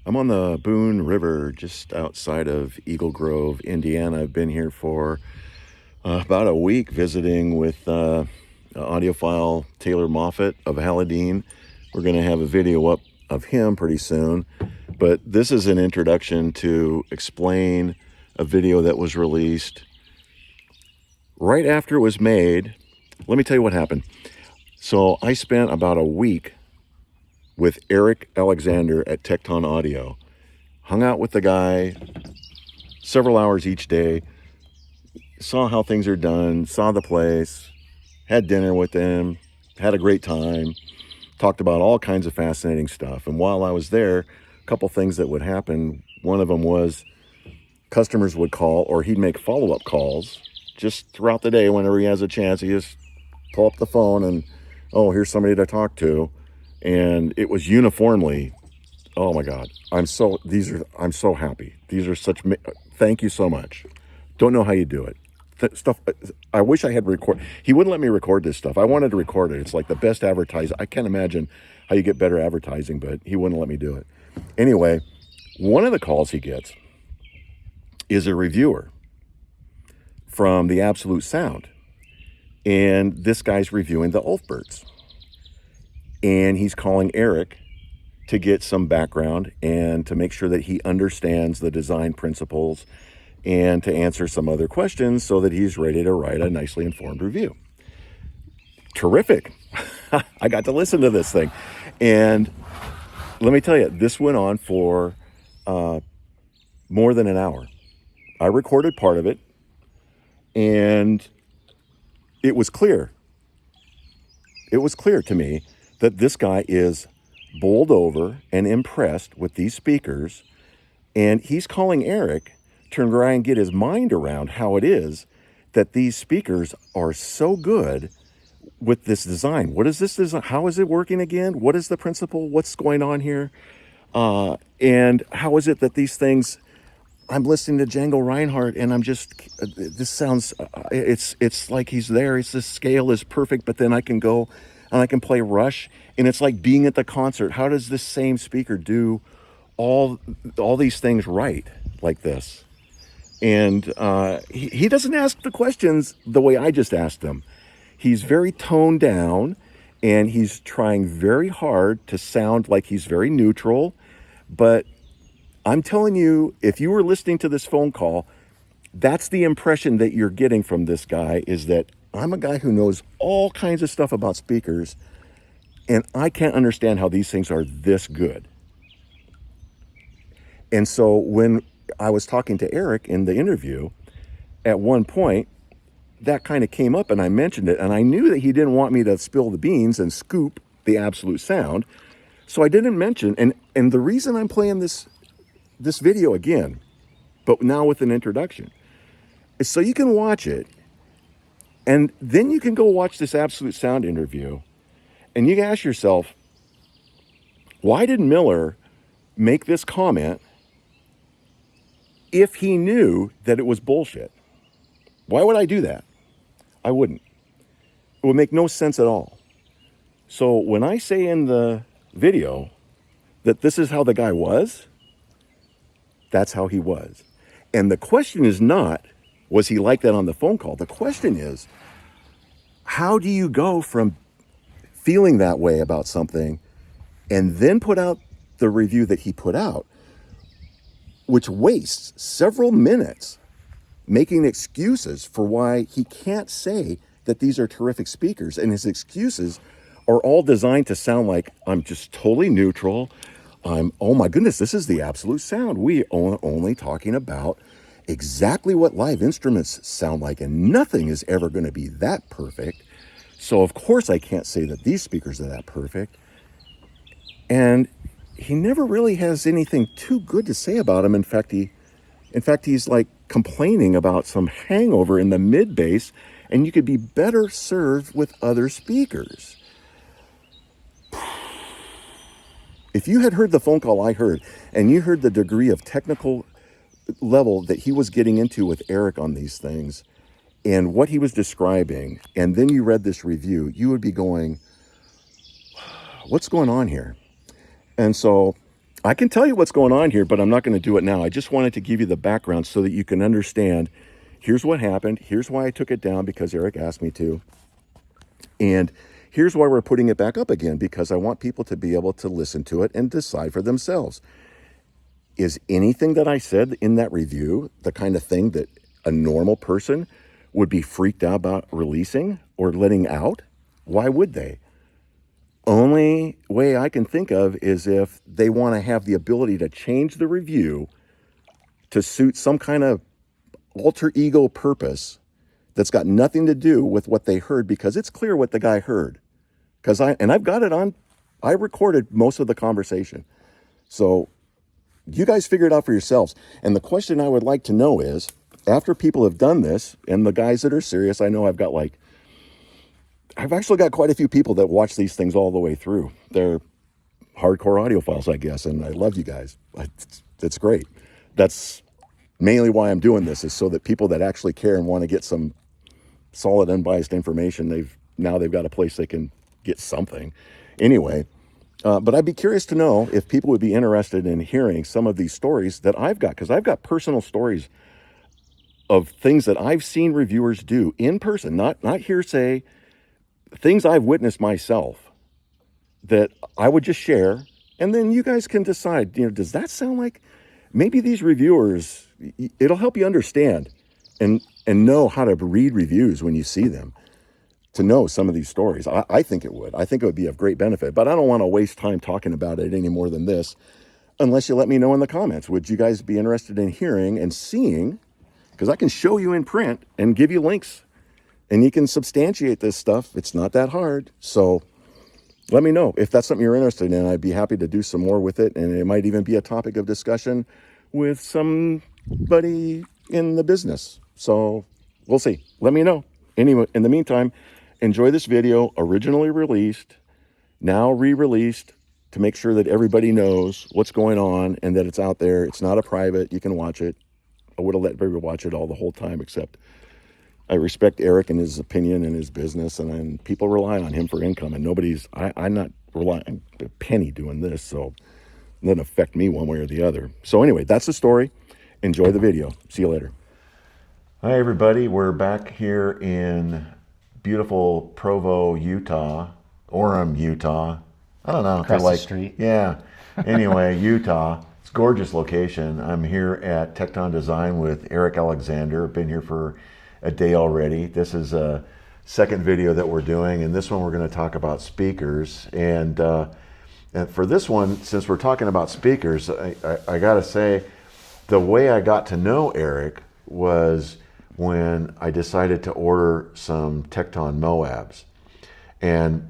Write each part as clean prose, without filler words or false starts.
I'm on the Boone River just outside of Eagle Grove, Indiana. I've been here for about a week visiting with audiophile Taylor Moffat of Haladine. We're going to have a video up of him pretty soon, but this is an introduction to explain a video that was released right after it was made. Let me tell you what happened. So I spent about a week with Eric Alexander at Tekton Audio. Hung out with the guy several hours each day, saw how things are done, saw the place, had dinner with them, had a great time, talked about all kinds of fascinating stuff. And while I was there, a couple things that would happen. One of them was customers would call, or he'd make follow-up calls just throughout the day. Whenever he has a chance, he just pull up the phone and, oh, here's somebody to talk to. And it was uniformly, oh my God, I'm so happy. These are thank you so much. Don't know how you do it. I wish I had he wouldn't let me record this stuff. I wanted to record it. It's like the best advertising. I can't imagine how you get better advertising, but he wouldn't let me do it. Anyway, one of the calls he gets is a reviewer from the Absolute Sound. And this guy's reviewing the Ulfberts. And he's calling Eric to get some background and to make sure that he understands the design principles and to answer some other questions so that he's ready to write a nicely informed review. Terrific. I got to listen to this thing. And let me tell you, this went on for more than an hour. I recorded part of it, and it was clear. It was clear to me that this guy is bowled over and impressed with these speakers, and he's calling Eric to try and get his mind around how it is that these speakers are so good with this design. What is this design? How is it working again? What is the principle? What's going on here? And how is it that these things, I'm listening to Django Reinhardt and I'm just, this sounds, it's like he's there. It's the scale is perfect, but then I can go and I can play Rush, and it's like being at the concert. How does this same speaker do all these things right like this? And he doesn't ask the questions the way I just asked them. He's very toned down, and he's trying very hard to sound like he's very neutral. But I'm telling you, if you were listening to this phone call, that's the impression that you're getting from this guy, is that I'm a guy who knows all kinds of stuff about speakers, and I can't understand how these things are this good. And so when I was talking to Eric in the interview, at one point, that kind of came up and I mentioned it, and I knew that he didn't want me to spill the beans and scoop the Absolute Sound. So I didn't mention, and the reason I'm playing this video again, but now with an introduction, is so you can watch it, and then you can go watch this Absolute Sound interview, and you can ask yourself, why did Miller make this comment if he knew that it was bullshit? Why would I do that? I wouldn't. It would make no sense at all. So when I say in the video that this is how the guy was, that's how he was. And the question is not, was he like that on the phone call? The question is, how do you go from feeling that way about something and then put out the review that he put out, which wastes several minutes making excuses for why he can't say that these are terrific speakers, and his excuses are all designed to sound like I'm just totally neutral. Oh my goodness, this is the Absolute Sound. We are only talking about exactly what live instruments sound like, and nothing is ever going to be that perfect. So of course I can't say that these speakers are that perfect. And he never really has anything too good to say about them. In fact, he's like complaining about some hangover in the mid bass, and you could be better served with other speakers. If you had heard the phone call I heard, and you heard the degree of technical level that he was getting into with Eric on these things, and what he was describing, and then you read this review, you would be going, what's going on here? And so I can tell you what's going on here, but I'm not going to do it now. I just wanted to give you the background so that you can understand. Here's what happened. Here's why I took it down, because Eric asked me to. And here's why we're putting it back up again, because I want people to be able to listen to it and decide for themselves. Is anything that I said in that review the kind of thing that a normal person would be freaked out about releasing or letting out? Why would they? Only way I can think of is if they want to have the ability to change the review to suit some kind of alter ego purpose that's got nothing to do with what they heard, because it's clear what the guy heard. I've got it on, I recorded most of the conversation. So you guys figure it out for yourselves. And the question I would like to know is, after people have done this, and the guys that are serious, I know I've actually got quite a few people that watch these things all the way through. They're hardcore audiophiles, I guess, and I love you guys. It's great. That's mainly why I'm doing this, is so that people that actually care and want to get some solid, unbiased information, they've got a place they can get something. Anyway, but I'd be curious to know if people would be interested in hearing some of these stories that I've got, because I've got personal stories of things that I've seen reviewers do in person, not hearsay, things I've witnessed myself that I would just share, and then you guys can decide, does that sound like maybe these reviewers, it'll help you understand and know how to read reviews when you see them, to know some of these stories. I think it would. I think it would be of great benefit, but I don't want to waste time talking about it any more than this, unless you let me know in the comments. Would you guys be interested in hearing and seeing, because I can show you in print and give you links, and you can substantiate this stuff. It's not that hard. So let me know if that's something you're interested in. I'd be happy to do some more with it. And it might even be a topic of discussion with somebody in the business. So we'll see. Let me know. Anyway, in the meantime, enjoy this video, originally released, now re-released, to make sure that everybody knows what's going on and that it's out there. It's not a private. You can watch it. I would have let everybody watch it all the whole time, except I respect Eric and his opinion and his business, and people rely on him for income, and I'm not relying a penny doing this, so it doesn't affect me one way or the other. So anyway, that's the story. Enjoy the video. See you later. Hi, everybody. We're back here in beautiful Provo, Utah, Orem, Utah. I don't know. Across the street. Yeah. Anyway, Utah. It's a gorgeous location. I'm here at Tekton Design with Eric Alexander. Been here for a day already. This is a second video that we're doing, and this one we're going to talk about speakers. And for this one, since we're talking about speakers, I got to say, the way I got to know Eric was when I decided to order some Tekton Moabs. And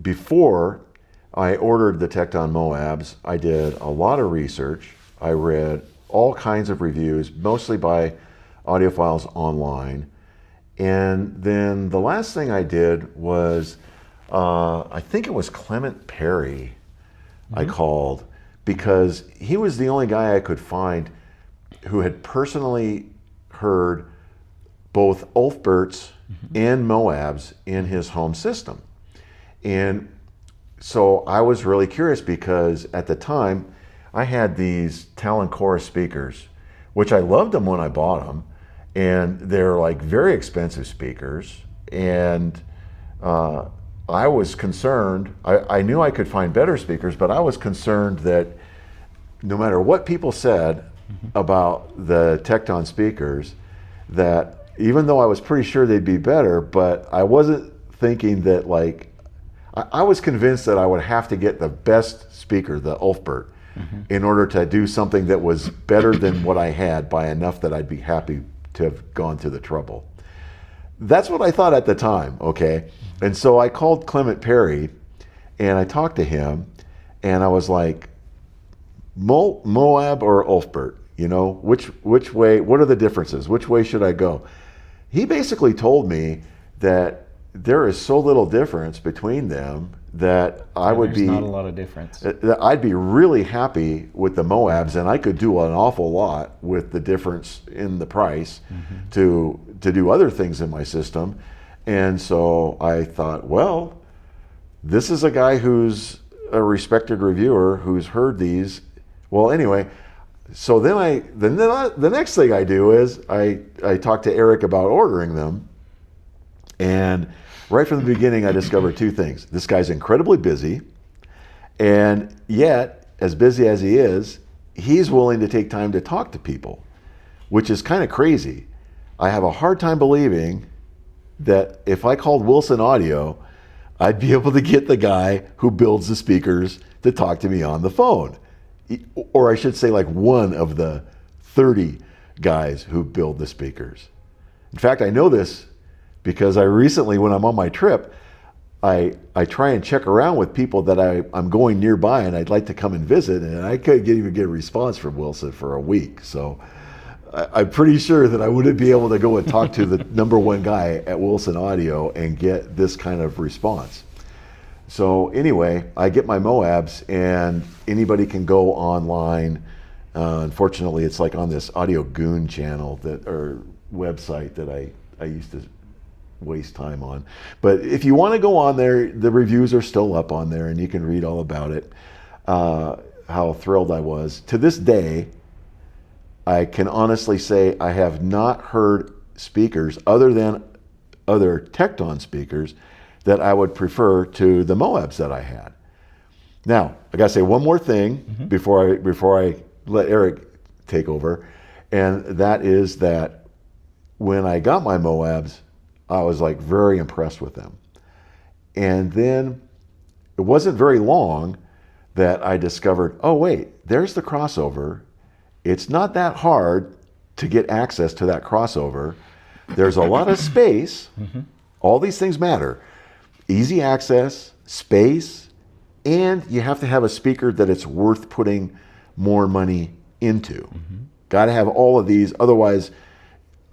before I ordered the Tekton Moabs, I did a lot of research. I read all kinds of reviews, mostly by audiophiles online. And then the last thing I did was, I think it was Clement Perry I called, because he was the only guy I could find who had personally heard both Ulfberts and Moabs in his home system. And so I was really curious, because at the time I had these Talon Chorus speakers, which I loved them when I bought them. And they're like very expensive speakers. And I was concerned, I knew I could find better speakers, but I was concerned that no matter what people said about the Tekton speakers, that even though I was pretty sure they'd be better, but I wasn't thinking that, like, I was convinced that I would have to get the best speaker, the Ulfbert, in order to do something that was better than what I had by enough that I'd be happy to have gone through the trouble. That's what I thought at the time, okay? And so I called Clement Perry and I talked to him, and I was like, Moab or Ulfbert, which way, what are the differences? Which way should I go? He basically told me that there is so little difference between them that There's not a lot of difference. That I'd be really happy with the Moabs, and I could do an awful lot with the difference in the price to do other things in my system. And so I thought, well, this is a guy who's a respected reviewer who's heard these. Well, anyway, so then the next thing I do is I talk to Eric about ordering them. And right from the beginning, I discovered two things. This guy's incredibly busy, and yet, as busy as he is, he's willing to take time to talk to people, which is kind of crazy. I have a hard time believing that if I called Wilson Audio, I'd be able to get the guy who builds the speakers to talk to me on the phone. Or I should say like one of the 30 guys who build the speakers. In fact, I know this because I recently, when I'm on my trip, I try and check around with people that I'm going nearby and I'd like to come and visit, and I couldn't even get a response from Wilson for a week. So I'm pretty sure that I wouldn't be able to go and talk to the number one guy at Wilson Audio and get this kind of response. So anyway, I get my Moabs, and anybody can go online. Unfortunately, it's like on this Audio Goon channel or website that I used to waste time on. But if you want to go on there, the reviews are still up on there, and you can read all about it. How thrilled I was. To this day, I can honestly say I have not heard speakers other than other Tekton speakers that I would prefer to the Moabs that I had. Now, I gotta say one more thing before I let Eric take over, and that is that when I got my Moabs, I was like very impressed with them. And then it wasn't very long that I discovered, oh wait, there's the crossover. It's not that hard to get access to that crossover. There's a lot of space. All these things matter. Easy access, space, and you have to have a speaker that it's worth putting more money into. Got to have all of these. Otherwise,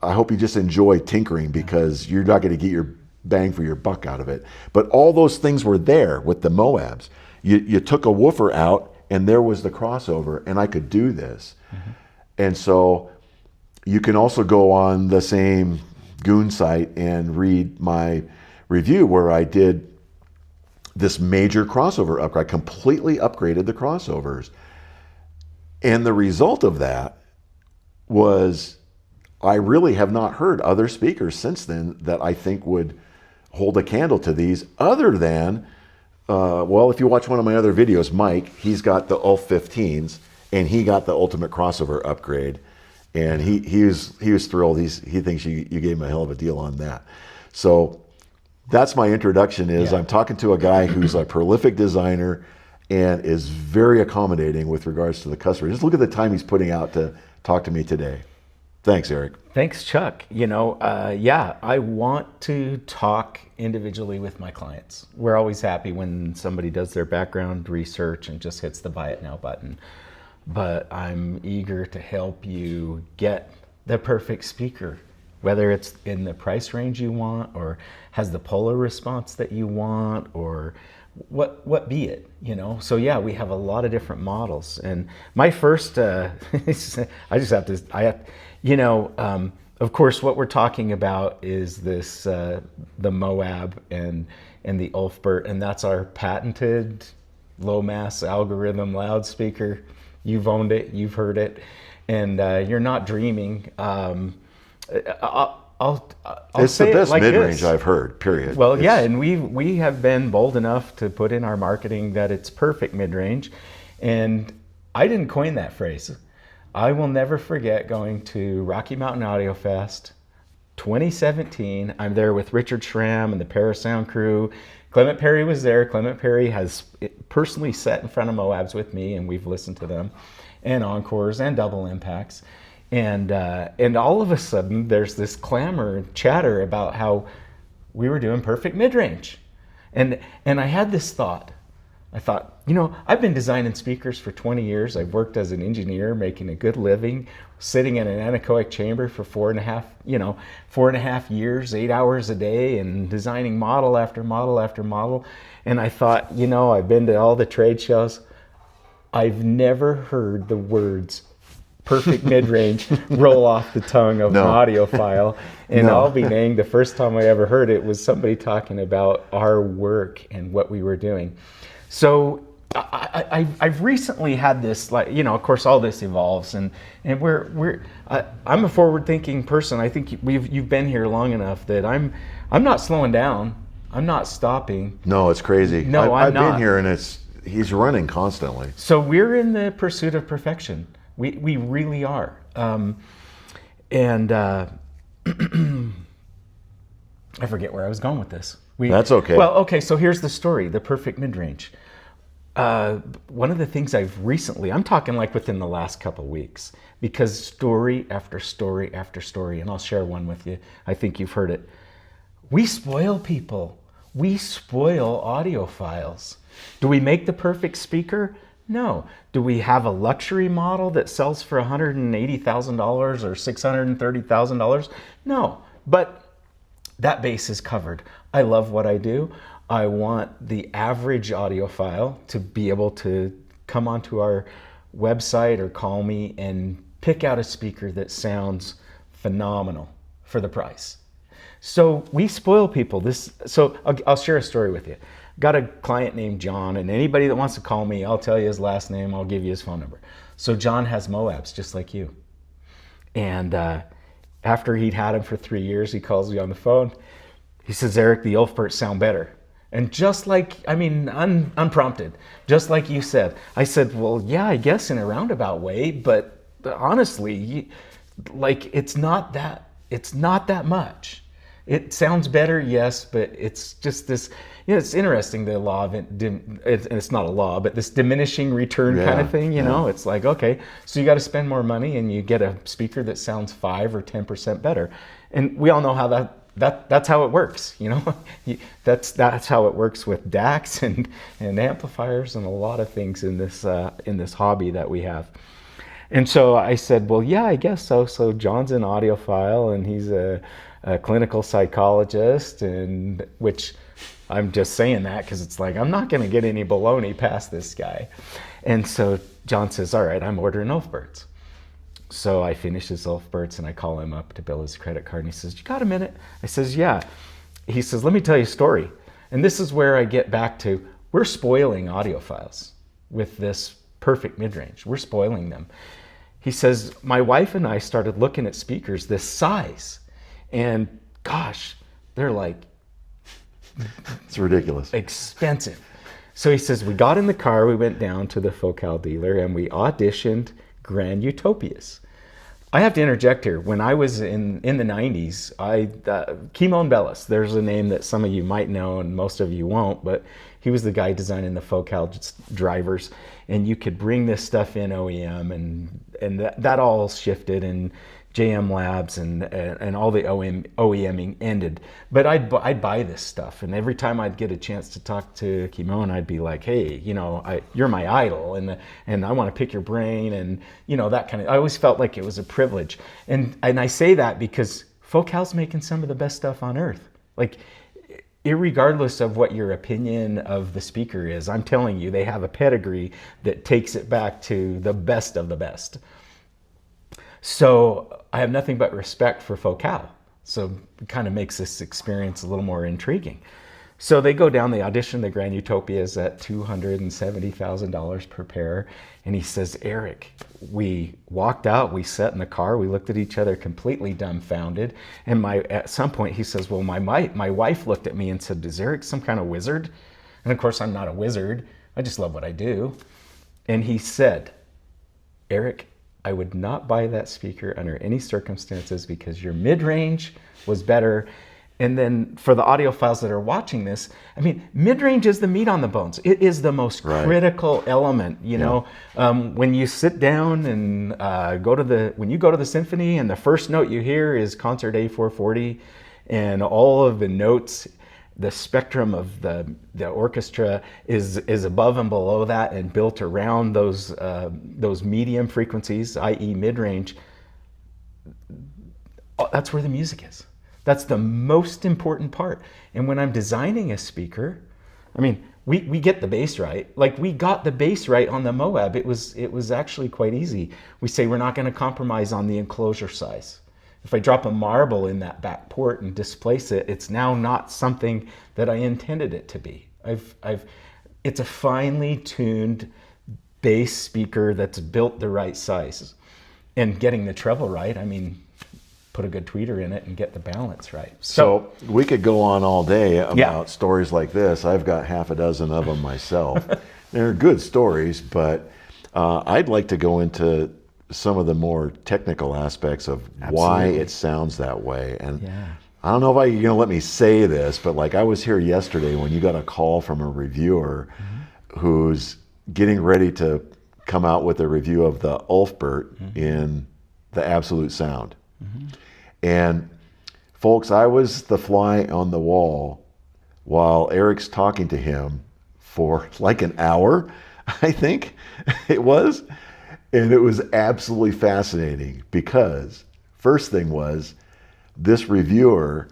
I hope you just enjoy tinkering, because you're not going to get your bang for your buck out of it. But all those things were there with the Moabs. You took a woofer out, and there was the crossover, and I could do this. And so you can also go on the same Goon site and read my review where I did this major crossover upgrade. I completely upgraded the crossovers. And the result of that was I really have not heard other speakers since then that I think would hold a candle to these, other than, well, if you watch one of my other videos, Mike, he's got the ULF 15s, and he got the ultimate crossover upgrade, and he was thrilled. He thinks you gave him a hell of a deal on that. So that's my introduction. I'm talking to a guy who's a prolific designer and is very accommodating with regards to the customer. Just look at the time he's putting out to talk to me today. Thanks, Eric. Thanks, Chuck. I want to talk individually with my clients. We're always happy when somebody does their background research and just hits the buy it now button. But I'm eager to help you get the perfect speaker, whether it's in the price range you want, or has the polar response that you want, or what be it, So yeah, we have a lot of different models. And my first, of course, what we're talking about is this, the Moab and the Ulfbert, and that's our patented low mass algorithm loudspeaker. You've owned it, you've heard it, and you're not dreaming. It's the best mid-range I've heard, period. Well, yeah, and we have been bold enough to put in our marketing that it's perfect mid-range, and I didn't coin that phrase. I will never forget going to Rocky Mountain Audio Fest 2017. I'm there with Richard Schramm and the Parasound crew. Clement Perry was there. Clement Perry has personally sat in front of Moabs with me, and we've listened to them, and Encores and Double Impacts. And all of a sudden, there's this clamor and chatter about how we were doing perfect mid-range. And I had this thought. I thought, I've been designing speakers for 20 years. I've worked as an engineer, making a good living, sitting in an anechoic chamber for 4.5 years, 8 hours a day, and designing model after model after model. And I thought, I've been to all the trade shows. I've never heard the words perfect mid-range roll off the tongue of an audiophile. And I'll be danged, the first time I ever heard it was somebody talking about our work and what we were doing. So I've recently had this, like, you know, of course all this evolves, and I'm a forward-thinking person. I think you've been here long enough that I'm not slowing down. I'm not stopping. No, it's crazy. No, I've I'm not. been here, and he's running constantly. So we're in the pursuit of perfection. We really are. I forget where I was going with this. That's okay. Well, okay, so here's the story, the perfect mid-range. One of the things I'm talking like within the last couple weeks, because story after story after story, and I'll share one with you. I think you've heard it. We spoil people. We spoil audiophiles. Do we make the perfect speaker? No. Do we have a luxury model that sells for $180,000 or $630,000? No. But that base is covered. I love what I do. I want the average audiophile to be able to come onto our website or call me and pick out a speaker that sounds phenomenal for the price. So we spoil people. So I'll share a story with you. Got a client named John, and anybody that wants to call me, I'll tell you his last name, I'll give you his phone number. So John has Moabs just like you. And after he'd had him for 3 years, he calls me on the phone. He says, Eric, the Ulfberts sound better. And just like, unprompted, just like you said, I said, well, yeah, I guess in a roundabout way, but honestly, it's not that much. It sounds better, yes, but it's just this, it's interesting, the law of it's not a law, but this diminishing return kind of thing, you know, it's like, okay, so you got to spend more money and you get a speaker that sounds 5 or 10% better. And we all know how that's how it works, you know. That's how it works with DACs and amplifiers and a lot of things in this hobby that we have. And so I said, well, yeah, I guess so. So John's an audiophile and he's a clinical psychologist, and which I'm just saying that because it's like I'm not going to get any baloney past this guy. And so John says, all right, I'm ordering Ulfberts. So I finish his Ulfberts and I call him up to bill his credit card, and he says, you got a minute? I says, yeah. He says, let me tell you a story. And this is where I get back to, we're spoiling audiophiles with this perfect mid-range. We're spoiling them. He says, my wife and I started looking at speakers this size, and gosh, they're like, it's ridiculous. Expensive. So he says, we got in the car, we went down to the Focal dealer, and we auditioned Grand Utopias. I have to interject here. When I was in the 90s, Kimon Bellis, there's a name that some of you might know and most of you won't, but he was the guy designing the Focal drivers, and you could bring this stuff in OEM, and that all shifted, and JM Labs and all the OEMing ended. But I'd buy this stuff, and every time I'd get a chance to talk to Kimon, I'd be like, hey, you know, you're my idol, and I want to pick your brain, and you know, that kind of. I always felt like it was a privilege, and I say that because Focal's making some of the best stuff on earth. Like, irregardless of what your opinion of the speaker is, I'm telling you, they have a pedigree that takes it back to the best of the best. So I have nothing but respect for Focal. So it kind of makes this experience a little more intriguing. So they go down, they audition the Grand Utopias at $270,000 per pair. And he says, Eric, we walked out, we sat in the car, we looked at each other completely dumbfounded. And at some point he says, well, my wife looked at me and said, is Eric some kind of wizard? And of course, I'm not a wizard. I just love what I do. And he said, Eric, I would not buy that speaker under any circumstances because your mid-range was better. And then for the audiophiles that are watching this, I mean, mid-range is the meat on the bones. It is the most critical element, you know. When you sit down and when you go to the symphony and the first note you hear is Concert A440, and all of the notes, the spectrum of the orchestra is above and below that and built around those medium frequencies, i.e. mid-range. That's where the music is. That's the most important part. And when I'm designing a speaker, I mean, we get the bass right. Like, we got the bass right on the Moab. It was actually quite easy. We say we're not going to compromise on the enclosure size. If I drop a marble in that back port and displace it, it's now not something that I intended it to be. it's a finely tuned bass speaker that's built the right size. And getting the treble right, I mean, put a good tweeter in it and get the balance right. So we could go on all day about stories like this. I've got half a dozen of them myself. They're good stories, but I'd like to go into some of the more technical aspects of why it sounds that way. And I don't know if you're going to let me say this, but like I was here yesterday when you got a call from a reviewer who's getting ready to come out with a review of the Ulfbert in the Absolute Sound. And folks, I was the fly on the wall while Eric's talking to him for like an hour, I think it was. And it was absolutely fascinating because first thing was this reviewer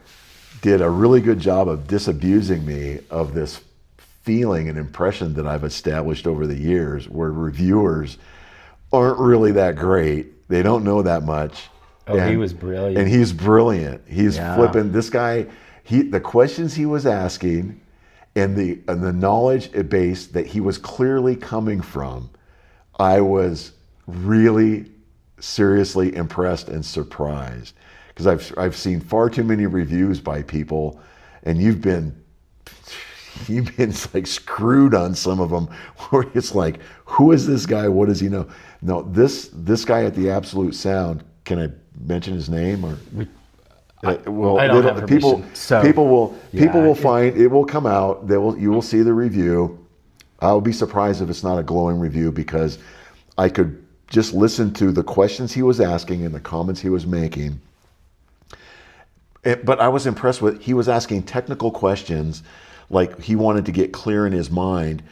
did a really good job of disabusing me of this feeling and impression that I've established over the years where reviewers aren't really that great. They don't know that much. Oh, he was brilliant. And he's brilliant. He's flipping. This guy, the questions he was asking and the knowledge base that he was clearly coming from, I was really seriously impressed and surprised. Because I've seen far too many reviews by people, and you've been like screwed on some of them where it's like, who is this guy? What does he know? No, this guy at the Absolute Sound, can I mention his name or? Well, I don't have people will find it will come out. You will see the review. I'll be surprised if it's not a glowing review because I could just listen to the questions he was asking and the comments he was making. But I was impressed with he was asking technical questions, like he wanted to get clear in his mind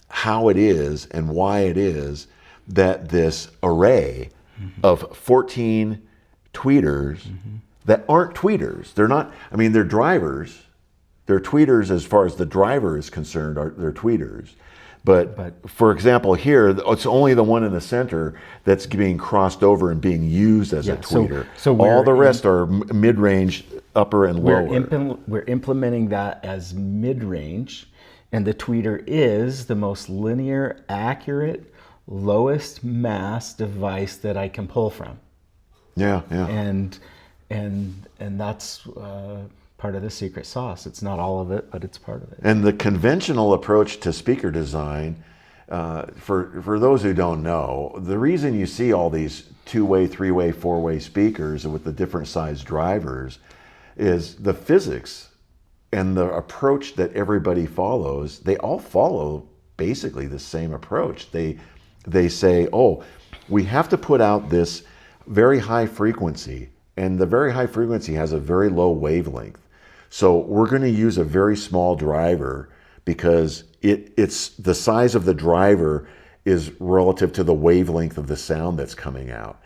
how it is and why it is that this array of 14 tweeters that aren't tweeters. They're not, I mean, they're drivers. They're tweeters as far as the driver is concerned, they're tweeters. But for example, here, it's only the one in the center that's being crossed over and being used as a tweeter. So all the rest are mid-range, upper and lower. We're implementing that as mid-range, and the tweeter is the most linear, accurate, lowest mass device that I can pull from. Yeah. And that's part of the secret sauce. It's not all of it, but it's part of it. And the conventional approach to speaker design, for those who don't know, the reason you see all these two-way, three-way, four-way speakers with the different size drivers is the physics and the approach that everybody follows. They all follow basically the same approach. They say, oh, we have to put out this very high frequency, and the very high frequency has a very low wavelength. So we're going to use a very small driver because it's the size of the driver is relative to the wavelength of the sound that's coming out.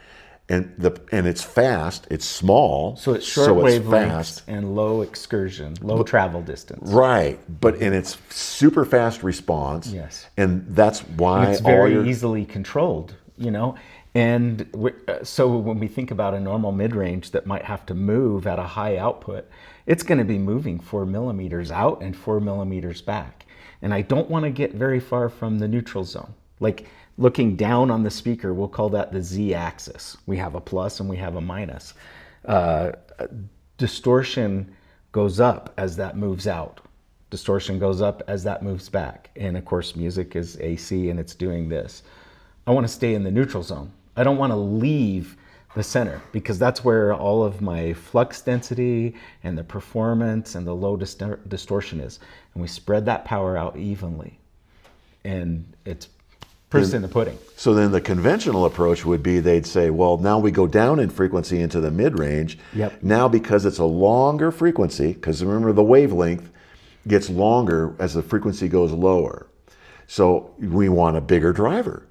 And it's fast, it's small. So it's short wavelength and low excursion, low travel distance. Right, and it's super fast response. Yes. And that's why and it's very easily controlled, And so when we think about a normal mid-range that might have to move at a high output, it's going to be moving 4 millimeters out and 4 millimeters back. And I don't want to get very far from the neutral zone. Like looking down on the speaker, we'll call that the Z-axis. We have a plus and we have a minus. Distortion goes up as that moves out. Distortion goes up as that moves back. And of course, music is AC and it's doing this. I want to stay in the neutral zone. I don't want to leave the center because that's where all of my flux density and the performance and the low distortion is. And we spread that power out evenly. And it's proof in the pudding. So then the conventional approach would be they'd say, well, now we go down in frequency into the mid-range. Yep. Now because it's a longer frequency, because remember the wavelength gets longer as the frequency goes lower. So we want a bigger driver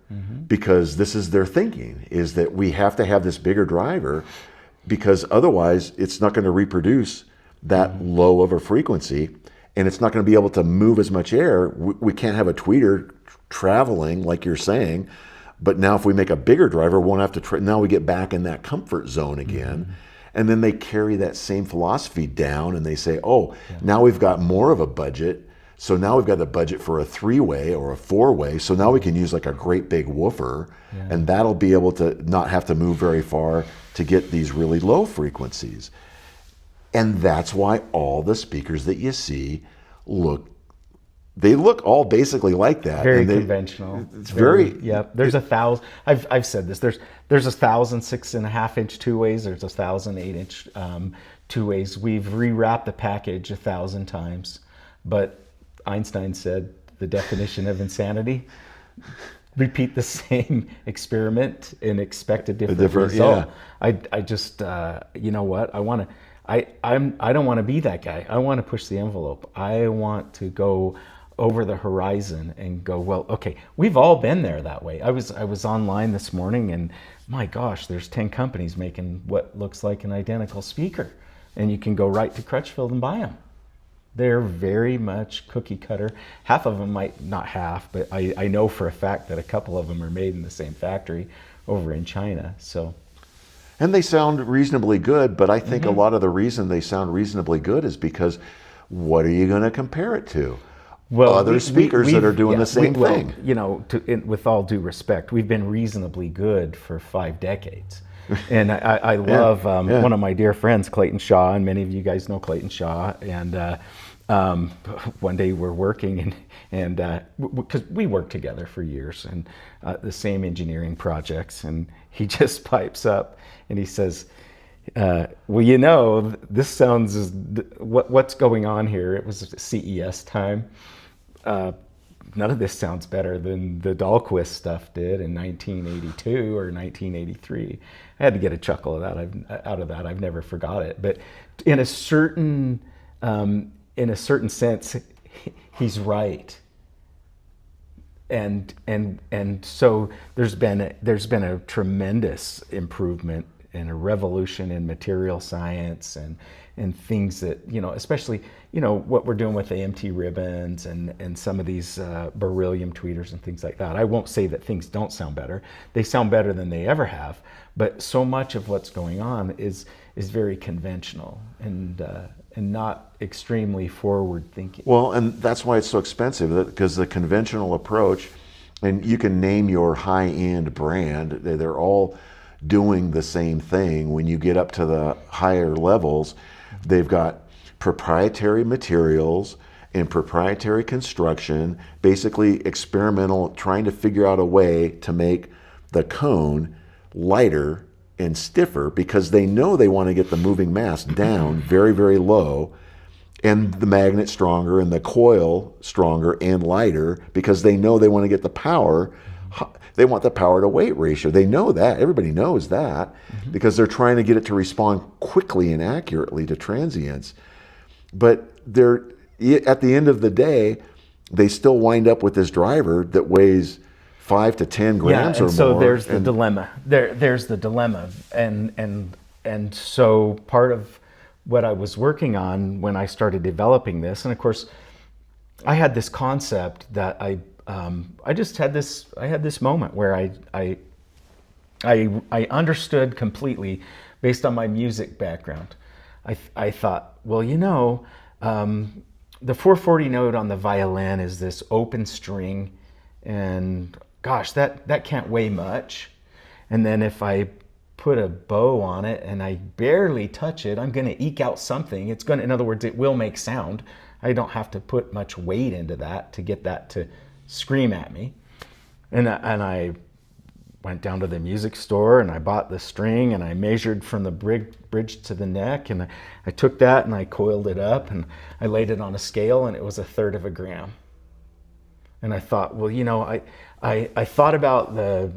because this is their thinking, is that we have to have this bigger driver because otherwise it's not going to reproduce that low of a frequency and it's not going to be able to move as much air. We can't have a tweeter traveling like you're saying, but now if we make a bigger driver, we won't have to, now we get back in that comfort zone again. And then they carry that same philosophy down and they say, oh, now we've got more of a budget. So now we've got a budget for a 3-way or a 4-way. So now we can use like a great big woofer, and that'll be able to not have to move very far to get these really low frequencies. And that's why all the speakers that you see look all basically like that. Very conventional. It's very Yep. There's 1,000. I've said this. There's 1,000 6.5-inch 2-ways. There's 1,000 8-inch 2-ways. We've rewrapped the package 1,000 times, but Einstein said the definition of insanity: repeat the same experiment and expect a different result. Yeah. I just you know what? I don't want to be that guy. I want to push the envelope. I want to go over the horizon and go, well, okay, we've all been there that way. I was online this morning, and my gosh, there's 10 companies making what looks like an identical speaker, and you can go right to Crutchfield and buy them. They're very much cookie cutter. Half of them might, not half, but I know for a fact that a couple of them are made in the same factory over in China. So. And they sound reasonably good, but I think a lot of the reason they sound reasonably good is because what are you going to compare it to? Well, other speakers that are doing the same thing. You know, with all due respect, we've been reasonably good for 5 decades. And I love one of my dear friends, Clayton Shaw, and many of you guys know Clayton Shaw. And one day we're working, and because we worked together for years, and the same engineering projects, and he just pipes up and he says, well, you know, this sounds, what's going on here? It was CES time. None of this sounds better than the Dahlquist stuff did in 1982 or 1983. I had to get a chuckle out of that. I've never forgot it. But in a certain sense, he's right. And so there's been a tremendous improvement and a revolution in material science and things that, you know, especially, you know, what we're doing with AMT ribbons and some of these beryllium tweeters and things like that. I won't say that things don't sound better. They sound better than they ever have, but so much of what's going on is very conventional and not extremely forward thinking. Well, and that's why it's so expensive, because the conventional approach, and you can name your high-end brand, they're all doing the same thing. When you get up to the higher levels, they've got proprietary materials and proprietary construction, basically experimental, trying to figure out a way to make the cone lighter and stiffer, because they know they want to get the moving mass down very, very low, and the magnet stronger and the coil stronger and lighter, because they know they want to get the power. They want the power to weight ratio. They know that. Everybody knows that, because they're trying to get it to respond quickly and accurately to transients. But they're, at the end of the day, they still wind up with this driver that weighs 5 to 10 grams or more. So there's the dilemma. There's the dilemma, and so part of what I was working on when I started developing this, and of course, I had this concept that I just had this. I had this moment where I understood completely, based on my music background. I thought, well, you know, the 440 note on the violin is this open string, and gosh, that can't weigh much. And then if I put a bow on it and I barely touch it, I'm going to eke out something. It's going to, in other words, it will make sound. I don't have to put much weight into that to get that to scream at me. And I went down to the music store and I bought the string and I measured from the bridge to the neck, and I took that and I coiled it up and I laid it on a scale, and it was 1/3 of a gram. And I thought, well, you know, I thought about the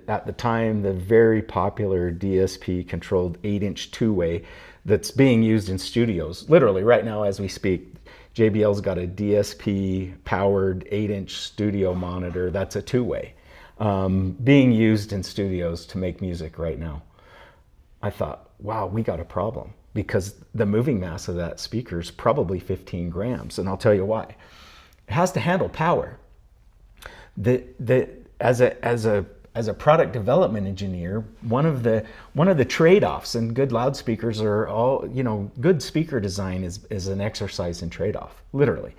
at the time the very popular DSP controlled 8-inch 2-way that's being used in studios literally right now as we speak. JBL's got a DSP powered 8-inch studio monitor that's a 2-way being used in studios to make music right now. I thought, wow, we got a problem, because the moving mass of that speaker is probably 15 grams, and I'll tell you why. It has to handle power. As a product development engineer, one of the trade-offs, and good loudspeakers are all, you know, good speaker design is an exercise in trade-off, literally.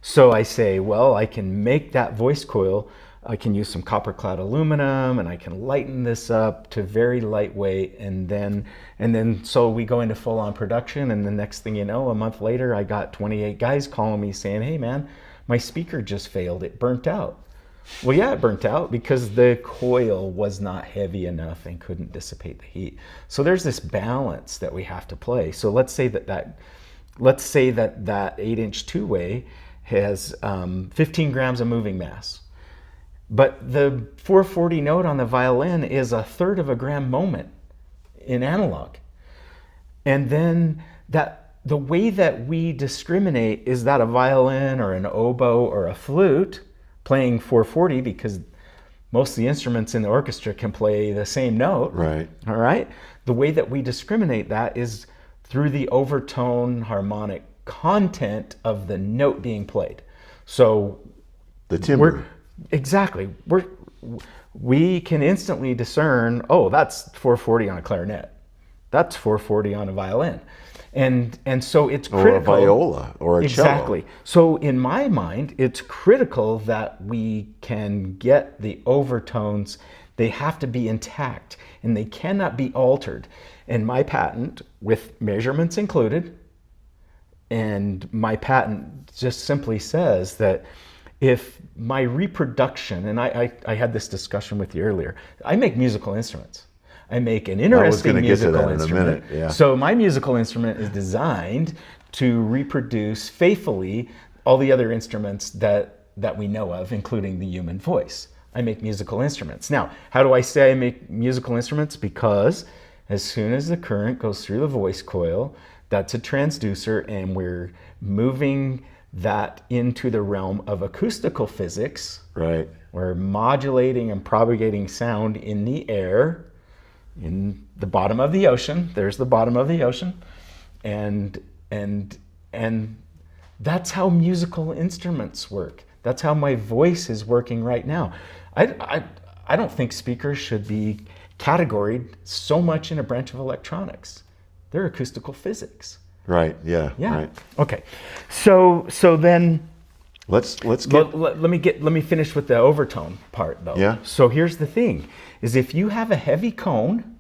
So I say, well, I can make that voice coil. I can use some copper clad aluminum, and I can lighten this up to very lightweight, and then so we go into full on production, and the next thing you know, a month later, I got 28 guys calling me saying, hey man, my speaker just failed, it burnt out. Well, yeah, it burnt out because the coil was not heavy enough and couldn't dissipate the heat. So there's this balance that we have to play. So let's say that 8-inch two-way has 15 grams of moving mass. But the 440 note on the violin is 1/3 of a gram moment in analog. And then the way that we discriminate, is that a violin or an oboe or a flute playing 440, because most of the instruments in the orchestra can play the same note. Right. All right. The way that we discriminate that is through the overtone harmonic content of the note being played. So The timbre. Exactly. We can instantly discern, oh, that's 440 on a clarinet. That's 440 on a violin. And so it's critical. Or a viola or a cello. Exactly. So in my mind, it's critical that we can get the overtones. They have to be intact and they cannot be altered. And my patent, with measurements included, and my patent just simply says that if my reproduction, and I had this discussion with you earlier, I make musical instruments. I make an interesting musical instrument. Yeah. So my musical instrument is designed to reproduce faithfully all the other instruments that we know of, including the human voice. I make musical instruments. Now, how do I say I make musical instruments? Because as soon as the current goes through the voice coil, that's a transducer, and we're moving that into the realm of acoustical physics. Right. We're modulating and propagating sound in the air, in the bottom of the ocean. There's the bottom of the ocean. And that's how musical instruments work. That's how my voice is working right now. I don't think speakers should be categorized so much in a branch of electronics. They're acoustical physics. Right. Yeah. Yeah. Right. Okay. So then Let's get. let me finish with the overtone part though. Yeah. So here's the thing: is if you have a heavy cone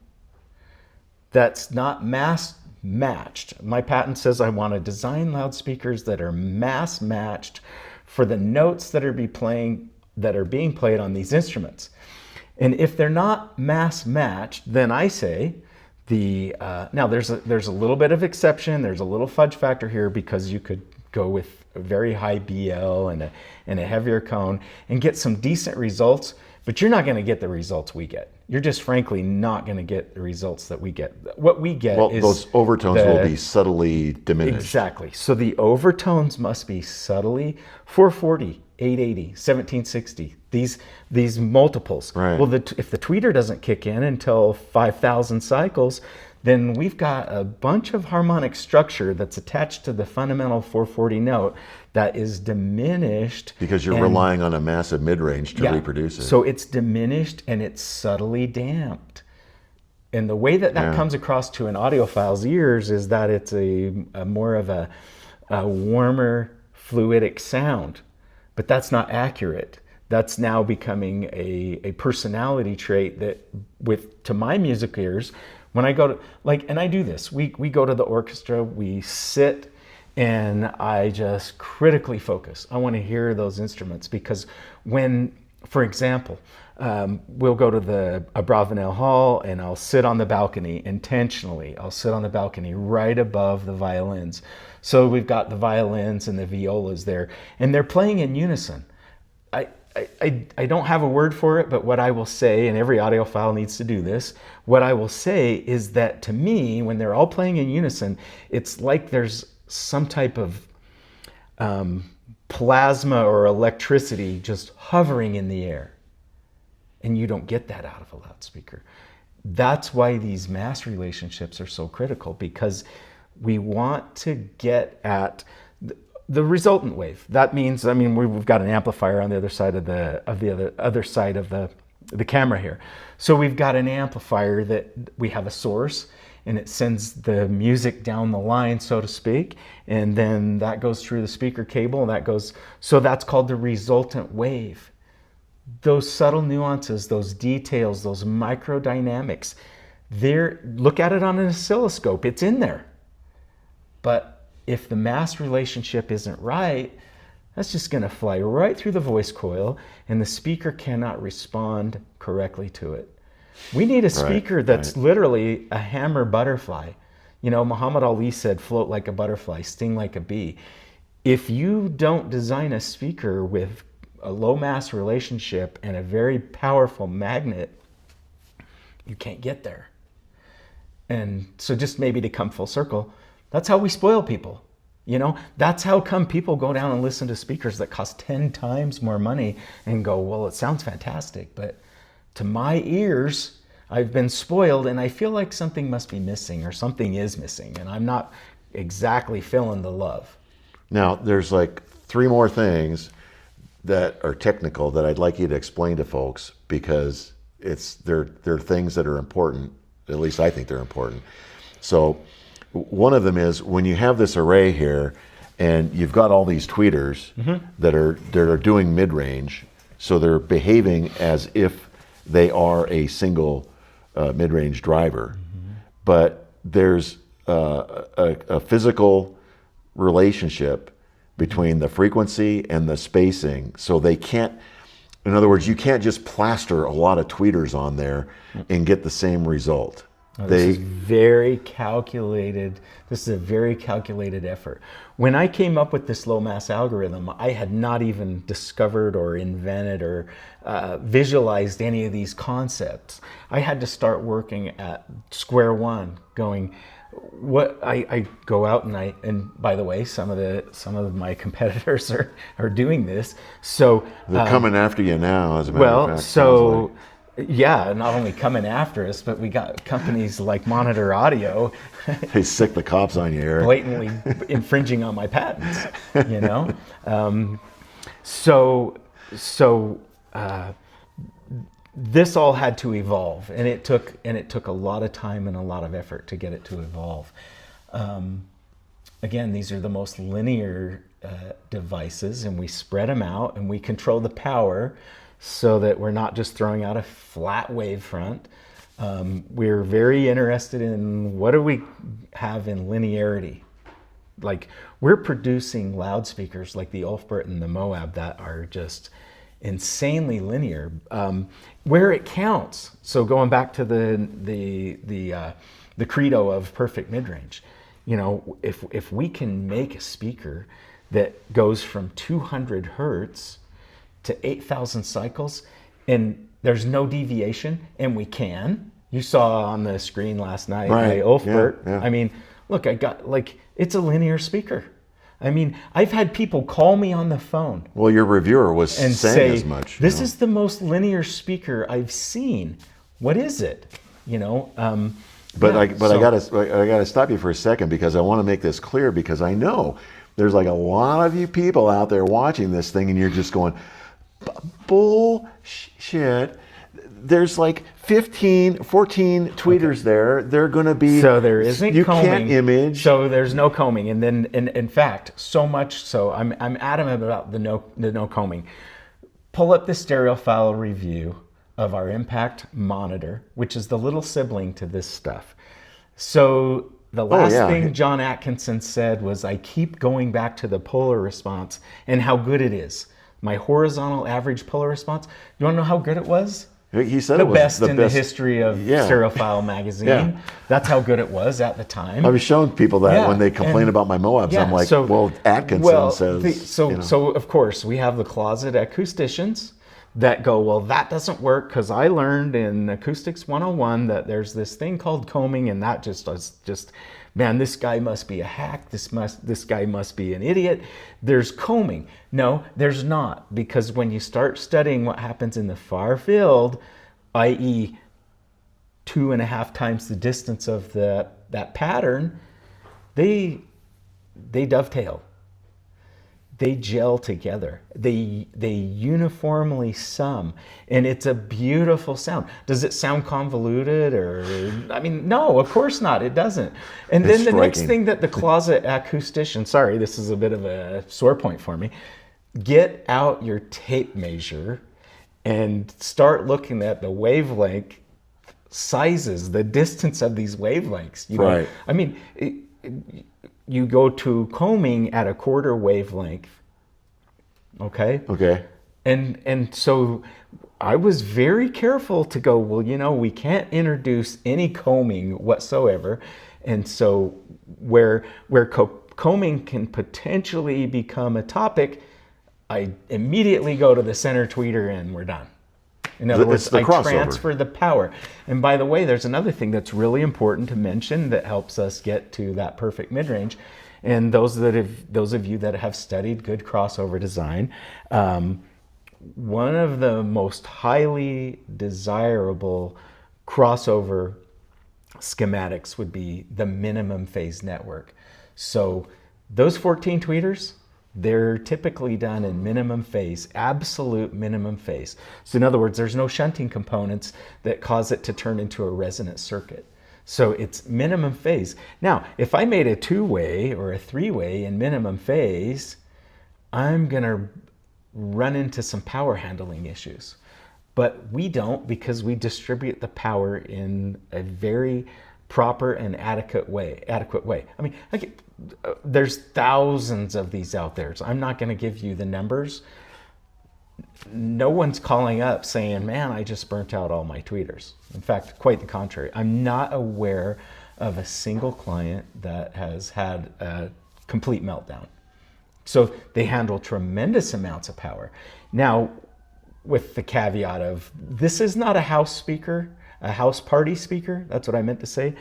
that's not mass matched. My patent says I want to design loudspeakers that are mass matched for the notes that are being played on these instruments. And if they're not mass matched, then I say now there's a little bit of exception. There's a little fudge factor here because you could go with a very high BL and a heavier cone and get some decent results, but you're not going to get the results we get. You're just frankly not going to get the results that we get. What we get is Those overtones will be subtly diminished. Exactly. So the overtones must be subtly 440, 880, 1760. These multiples. Right. Well, if the tweeter doesn't kick in until 5,000 cycles, then we've got a bunch of harmonic structure that's attached to the fundamental 440 note that is diminished. Because you're relying on a massive mid-range to reproduce it. So it's diminished and it's subtly damped. And the way that comes across to an audiophile's ears is that it's a more of a warmer, fluidic sound. But that's not accurate. That's now becoming a personality trait that, to my music ears, when I go to, and I do this, we go to the orchestra, we sit, and I just critically focus. I want to hear those instruments because when, for example, we'll go to the Abravanel Hall and I'll sit on the balcony intentionally. I'll sit on the balcony right above the violins. So we've got the violins and the violas there, and they're playing in unison. I don't have a word for it, but what I will say, and every audiophile needs to do this, what I will say is that to me, when they're all playing in unison, it's like there's some type of plasma or electricity just hovering in the air. And you don't get that out of a loudspeaker. That's why these mass relationships are so critical, because we want to get at the resultant wave. That means, we've got an amplifier on the other side of the other side of the camera here. So we've got an amplifier that we have a source, and it sends the music down the line, so to speak, and then that goes through the speaker cable, and that goes, so that's called the resultant wave. Those subtle nuances, those details, those microdynamics, look at it on an oscilloscope, it's in there. But if the mass relationship isn't right, that's just going to fly right through the voice coil, and the speaker cannot respond correctly to it. We need a speaker that's literally a hammer butterfly. You know, Muhammad Ali said, float like a butterfly, sting like a bee. If you don't design a speaker with a low mass relationship and a very powerful magnet, you can't get there. And so just maybe to come full circle, that's how we spoil people. You know, that's how come people go down and listen to speakers that cost 10 times more money and go, well, it sounds fantastic, but to my ears, I've been spoiled and I feel like something must be missing, or something is missing, and I'm not exactly feeling the love. Now, there's like 3 more things that are technical that I'd like you to explain to folks, because they're things that are important. At least I think they're important. So one of them is, when you have this array here and you've got all these tweeters that are doing mid-range, so they're behaving as if they are a single mid-range driver, but there's a physical relationship between the frequency and the spacing, so they can't, in other words, you can't just plaster a lot of tweeters on there and get the same result. This is very calculated. This is a very calculated effort. When I came up with this low mass algorithm, I had not even discovered or invented or visualized any of these concepts. I had to start working at square one, going, what I go out and by the way, some of my competitors are doing this. So they're coming after you now, as a matter of fact. So. Yeah, not only coming after us, but we got companies like Monitor Audio. They sick the cops on you, Eric. Blatantly infringing on my patents, you know? This all had to evolve, and it took a lot of time and a lot of effort to get it to evolve. Again, these are the most linear devices, and we spread them out, and we control the power, so that we're not just throwing out a flat wave front. We're very interested in what do we have in linearity. Like, we're producing loudspeakers like the Ulfbert and the Moab that are just insanely linear, where it counts. So going back to the credo of perfect midrange, you know, if we can make a speaker that goes from 200 hertz to 8,000 cycles, and there's no deviation, and we can. You saw on the screen last night, my Ulfbert. Yeah. I mean, look, I got, like, it's a linear speaker. I mean, I've had people call me on the phone. Well, your reviewer was saying say, as much. This is the most linear speaker I've seen. What is it? You know. I gotta stop you for a second, because I want to make this clear, because I know there's like a lot of you people out there watching this thing, and you're just going, bullshit. There's like 14 tweeters there. They're going to be, so there isn't you combing. Can't image. So there's no combing, and then in fact, so much so I'm adamant about the no combing. Pull up the stereophile review of our Impact monitor, which is the little sibling to this stuff. So the last thing John Atkinson said was, I keep going back to the polar response and how good it is. My horizontal average polar response. You want to know how good it was? He said the it was best the in best. The history of Stereophile magazine. Yeah. That's how good it was at the time. I was showing people that when they complain about my Moabs. I'm like, Atkinson says. So of course we have the closet acousticians that go, well, that doesn't work, because I learned in Acoustics 101 that there's this thing called combing, and that just man, this guy must be a hack. This guy must be an idiot. There's combing. No, there's not, because when you start studying what happens in the far field, i.e. 2.5 times the distance of that pattern, they dovetail. they gel together. They uniformly sum, and it's a beautiful sound. Does it sound convoluted or? I mean, no, of course not. It doesn't. And then the next thing that the closet acoustician, sorry, this is a bit of a sore point for me. Get out your tape measure and start looking at the wavelength sizes, the distance of these wavelengths. You know? Right. I mean, you go to combing at a quarter wavelength, okay? Okay. And so I was very careful to go, well, you know, we can't introduce any combing whatsoever. And so where combing can potentially become a topic, I immediately go to the center tweeter and we're done. In other words, I transfer the power. And by the way, there's another thing that's really important to mention that helps us get to that perfect mid-range. And those of you that have studied good crossover design, one of the most highly desirable crossover schematics would be the minimum phase network. So those 14 tweeters, they're typically done in minimum phase, absolute minimum phase. So in other words, there's no shunting components that cause it to turn into a resonant circuit. So it's minimum phase. Now, if I made a 2-way or a 3-way in minimum phase, I'm gonna run into some power handling issues. But we don't, because we distribute the power in a very proper and adequate way. I mean, there's thousands of these out there, so I'm not going to give you the numbers. No one's calling up saying, man, I just burnt out all my tweeters. In fact, quite the contrary. I'm not aware of a single client that has had a complete meltdown. So they handle tremendous amounts of power. Now, with the caveat of, this is not a house speaker, a house party speaker. That's what I meant to say.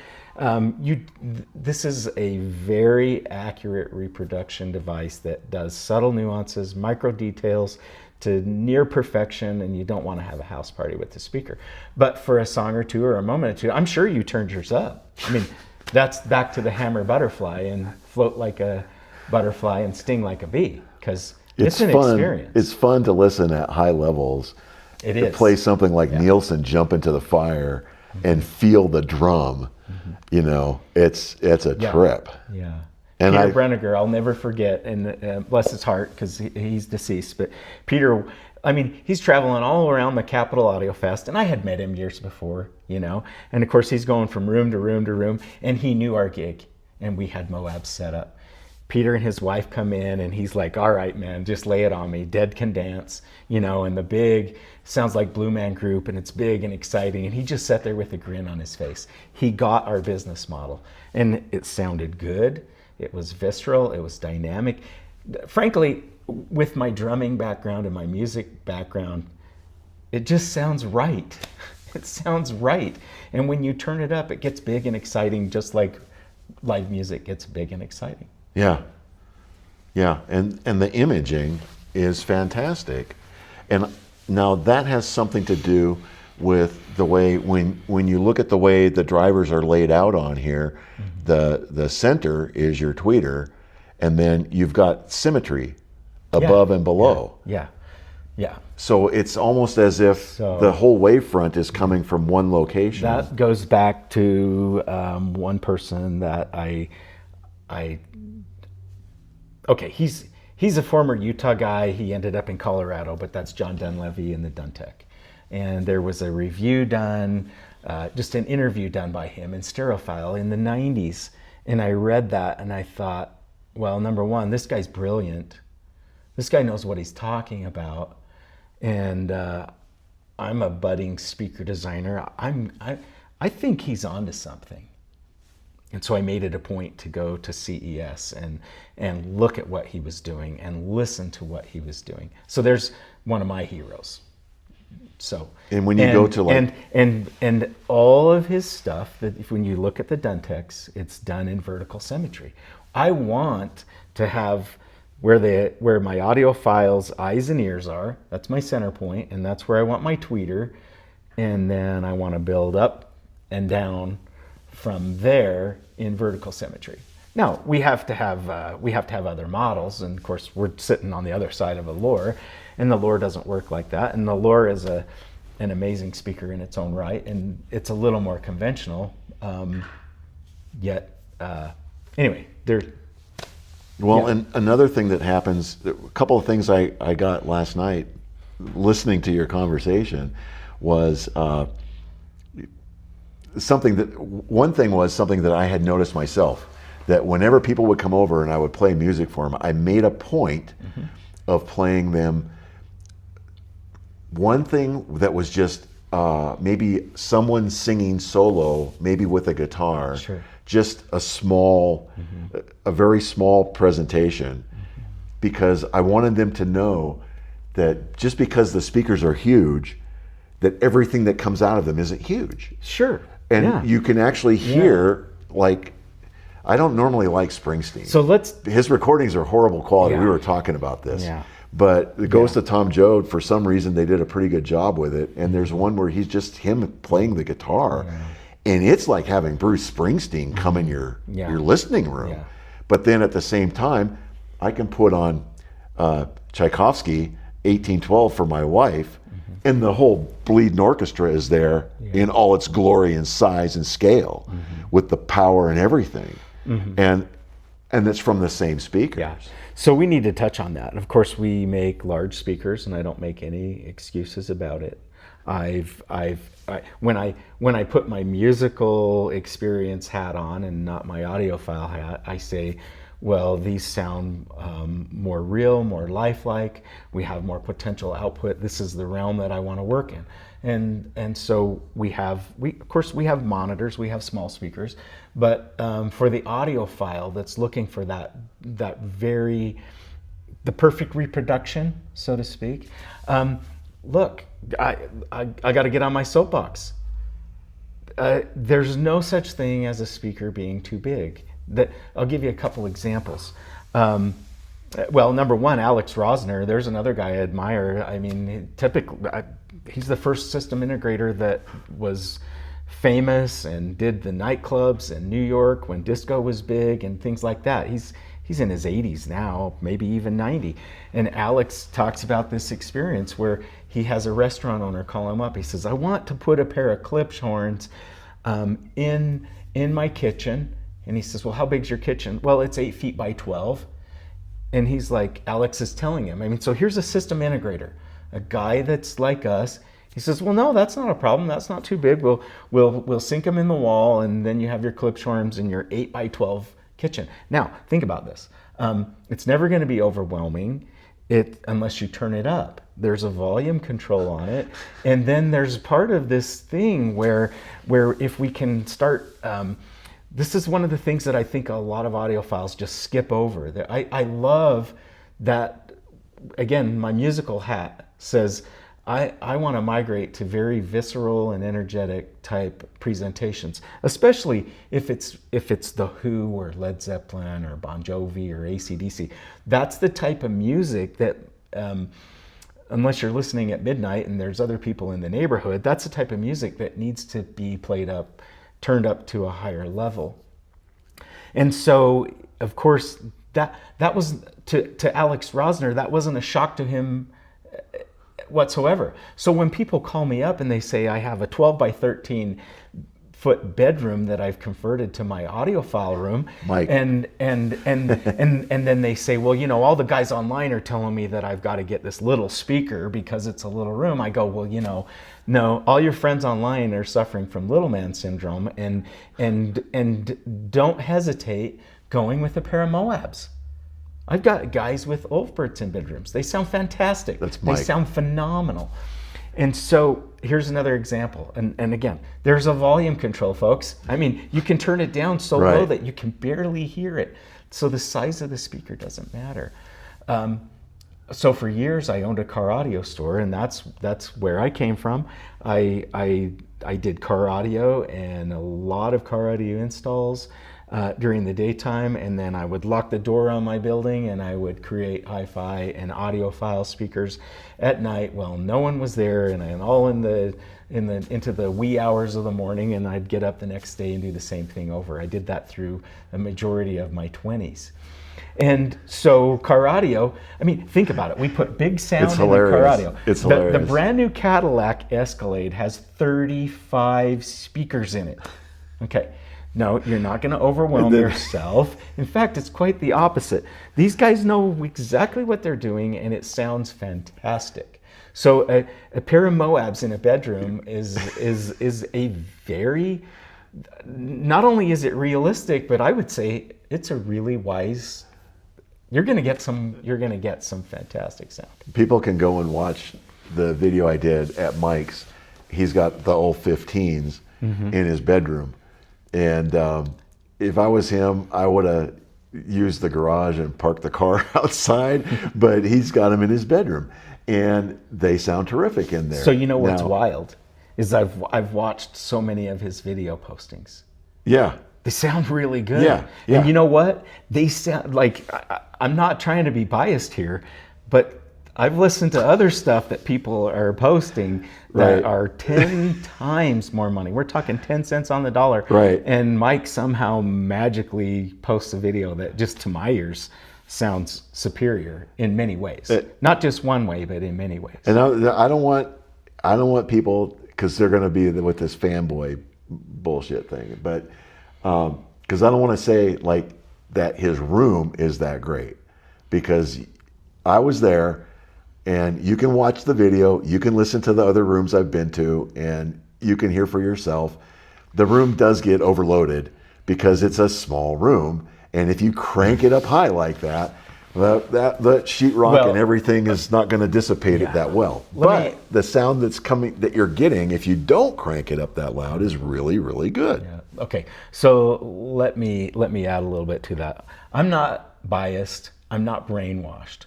This is a very accurate reproduction device that does subtle nuances, micro details to near perfection, and you don't want to have a house party with the speaker. But for a song or two or a moment or two, I'm sure you turned yours up. I mean, that's back to the hammer butterfly and float like a butterfly and sting like a bee, because it's an fun. experience. It's fun to listen at high levels. It to is. play something like Nielsen Jump Into the Fire and feel the drum. You know, it's a trip. Yeah. And Peter Brenniger, I'll never forget, and bless his heart, because he's deceased, but Peter, I mean, he's traveling all around the Capitol Audio Fest, and I had met him years before, you know, and of course he's going from room to room to room, and he knew our gig, and we had Moab set up. Peter and his wife come in, and he's like, all right, man, just lay it on me. Dead Can Dance, you know, and the big, sounds like Blue Man Group, and it's big and exciting. And he just sat there with a grin on his face. He got our business model, and it sounded good. It was visceral. It was dynamic. Frankly, with my drumming background and my music background, it just sounds right. It sounds right. And when you turn it up, it gets big and exciting, just like live music gets big and exciting. Yeah. Yeah. And the imaging is fantastic. And now that has something to do with the way, when you look at the way the drivers are laid out on here, the center is your tweeter, and then you've got symmetry above and below. Yeah. So it's almost as if the whole wavefront is coming from one location. That goes back to one person that okay, he's a former Utah guy. He ended up in Colorado, but that's John Dunleavy in the Duntech. And there was a review done, just an interview done by him in Stereophile in the 90s. And I read that and I thought, well, number one, this guy's brilliant. This guy knows what he's talking about. And I'm a budding speaker designer. I think he's onto something. And so I made it a point to go to CES and look at what he was doing and listen to what he was doing. So there's one of my heroes. So and when you go to like and all of his stuff, that when you look at the Duntechs, it's done in vertical symmetry. I want to have where my audiophiles' eyes and ears are. That's my center point, and that's where I want my tweeter. And then I want to build up and down from there in vertical symmetry. Now we have to have other models, and of course we're sitting on the other side of a Lure, and the Lure doesn't work like that. And the Lure is an amazing speaker in its own right, and it's a little more conventional. Anyway, there. Well, Yeah. and another thing that happens, a couple of things I got last night listening to your conversation was one thing was something that I had noticed myself, that whenever people would come over and I would play music for them, I made a point of playing them one thing that was just maybe someone singing solo, maybe with a guitar, Sure. just a very small presentation, because I wanted them to know that just because the speakers are huge, that everything that comes out of them isn't huge. Sure. And Yeah. you can actually hear, like, I don't normally like Springsteen. So His recordings are horrible quality. Yeah. We were talking about this. Yeah. But the Ghost of Tom Joad, for some reason, they did a pretty good job with it. And there's one where he's just him playing the guitar. And it's like having Bruce Springsteen come in your listening room. Yeah. But then at the same time, I can put on Tchaikovsky 1812 for my wife, and the whole bleeding orchestra is there in all its glory and size and scale, with the power and everything. And it's from the same speakers. Yeah. So we need to touch on that. Of course, we make large speakers, and I don't make any excuses about it. When I put my musical experience hat on and not my audiophile hat, I say, well, these sound more real, more lifelike. We have more potential output. This is the realm that I want to work in. And so we have monitors, we have small speakers, but for the audiophile that's looking for the perfect reproduction, so to speak. Look, I got to get on my soapbox. There's no such thing as a speaker being too big. I'll give you a couple examples. Well, number one, Alex Rosner. There's another guy I admire. I mean, he's the first system integrator that was famous and did the nightclubs in New York when disco was big and things like that. He's in his 80s now, maybe even 90. And Alex talks about this experience where he has a restaurant owner call him up. He says, I want to put a pair of clips horns in my kitchen. And he says, well, how big's your kitchen? Well, it's 8 feet by 12. And he's like, Alex is telling him. I mean, so here's a system integrator, a guy that's like us. He says, well, no, that's not a problem. That's not too big. We'll sink them in the wall, and then you have your clip horns in your 8 by 12 kitchen. Now, think about this. It's never going to be overwhelming unless you turn it up. There's a volume control on it. And then there's part of this thing where if we can start... this is one of the things that I think a lot of audiophiles just skip over. I love that, again, my musical hat says, I want to migrate to very visceral and energetic type presentations, especially if it's The Who or Led Zeppelin or Bon Jovi or AC/DC. That's the type of music that, unless you're listening at midnight and there's other people in the neighborhood, that's the type of music that needs to be turned up to a higher level. And so, of course, that was to Alex Rosner, that wasn't a shock to him whatsoever. So when people call me up and they say I have a 12 by 13 foot bedroom that I've converted to my audiophile room, Mike. and then they say, well, you know, all the guys online are telling me that I've got to get this little speaker because it's a little room. I go, well, you know, no, all your friends online are suffering from little man syndrome, and don't hesitate going with a pair of Moabs. I've got guys with Ulfberts in bedrooms. They sound fantastic. That's Mike. They sound phenomenal. And so here's another example. And again, there's a volume control, folks. I mean, you can turn it down so low that you can barely hear it. So the size of the speaker doesn't matter. So for years I owned a car audio store, and that's where I came from. I did car audio and a lot of car audio installs during the daytime, and then I would lock the door on my building and I would create hi-fi and audiophile speakers at night while no one was there, and I'm all in the into the wee hours of the morning, and I'd get up the next day and do the same thing over. I did that through a majority of my 20s. And so car audio, I mean, think about it. We put big sound in the car audio. It's hilarious. The brand new Cadillac Escalade has 35 speakers in it. Okay. No, you're not going to overwhelm yourself. In fact, it's quite the opposite. These guys know exactly what they're doing, and it sounds fantastic. So a pair of Moabs in a bedroom is a very, not only is it realistic, but I would say it's a really wise. You're going to get some fantastic sound. People can go and watch the video I did at Mike's. He's got the old 15s in his bedroom. And if I was him, I would have used the garage and parked the car outside, but he's got them in his bedroom. And they sound terrific in there. So you know what's wild is I've watched so many of his video postings. Yeah. They sound really good. Yeah. And you know what? They sound like, I'm not trying to be biased here, but I've listened to other stuff that people are posting that are 10 times more money. We're talking 10 cents on the dollar. Right. And Mike somehow magically posts a video that just to my ears sounds superior in many ways. Not just one way, but in many ways. And I don't want people, because they're going to be with this fanboy bullshit thing, but because I don't want to say like that his room is that great, because I was there. And you can watch the video, you can listen to the other rooms I've been to, and you can hear for yourself. The room does get overloaded because it's a small room. And if you crank it up high like that, the sheetrock and everything is not going to dissipate it that well. But the sound that's coming, that you're getting, if you don't crank it up that loud, is really, really good. Yeah. Okay, so let me add a little bit to that. I'm not biased. I'm not brainwashed.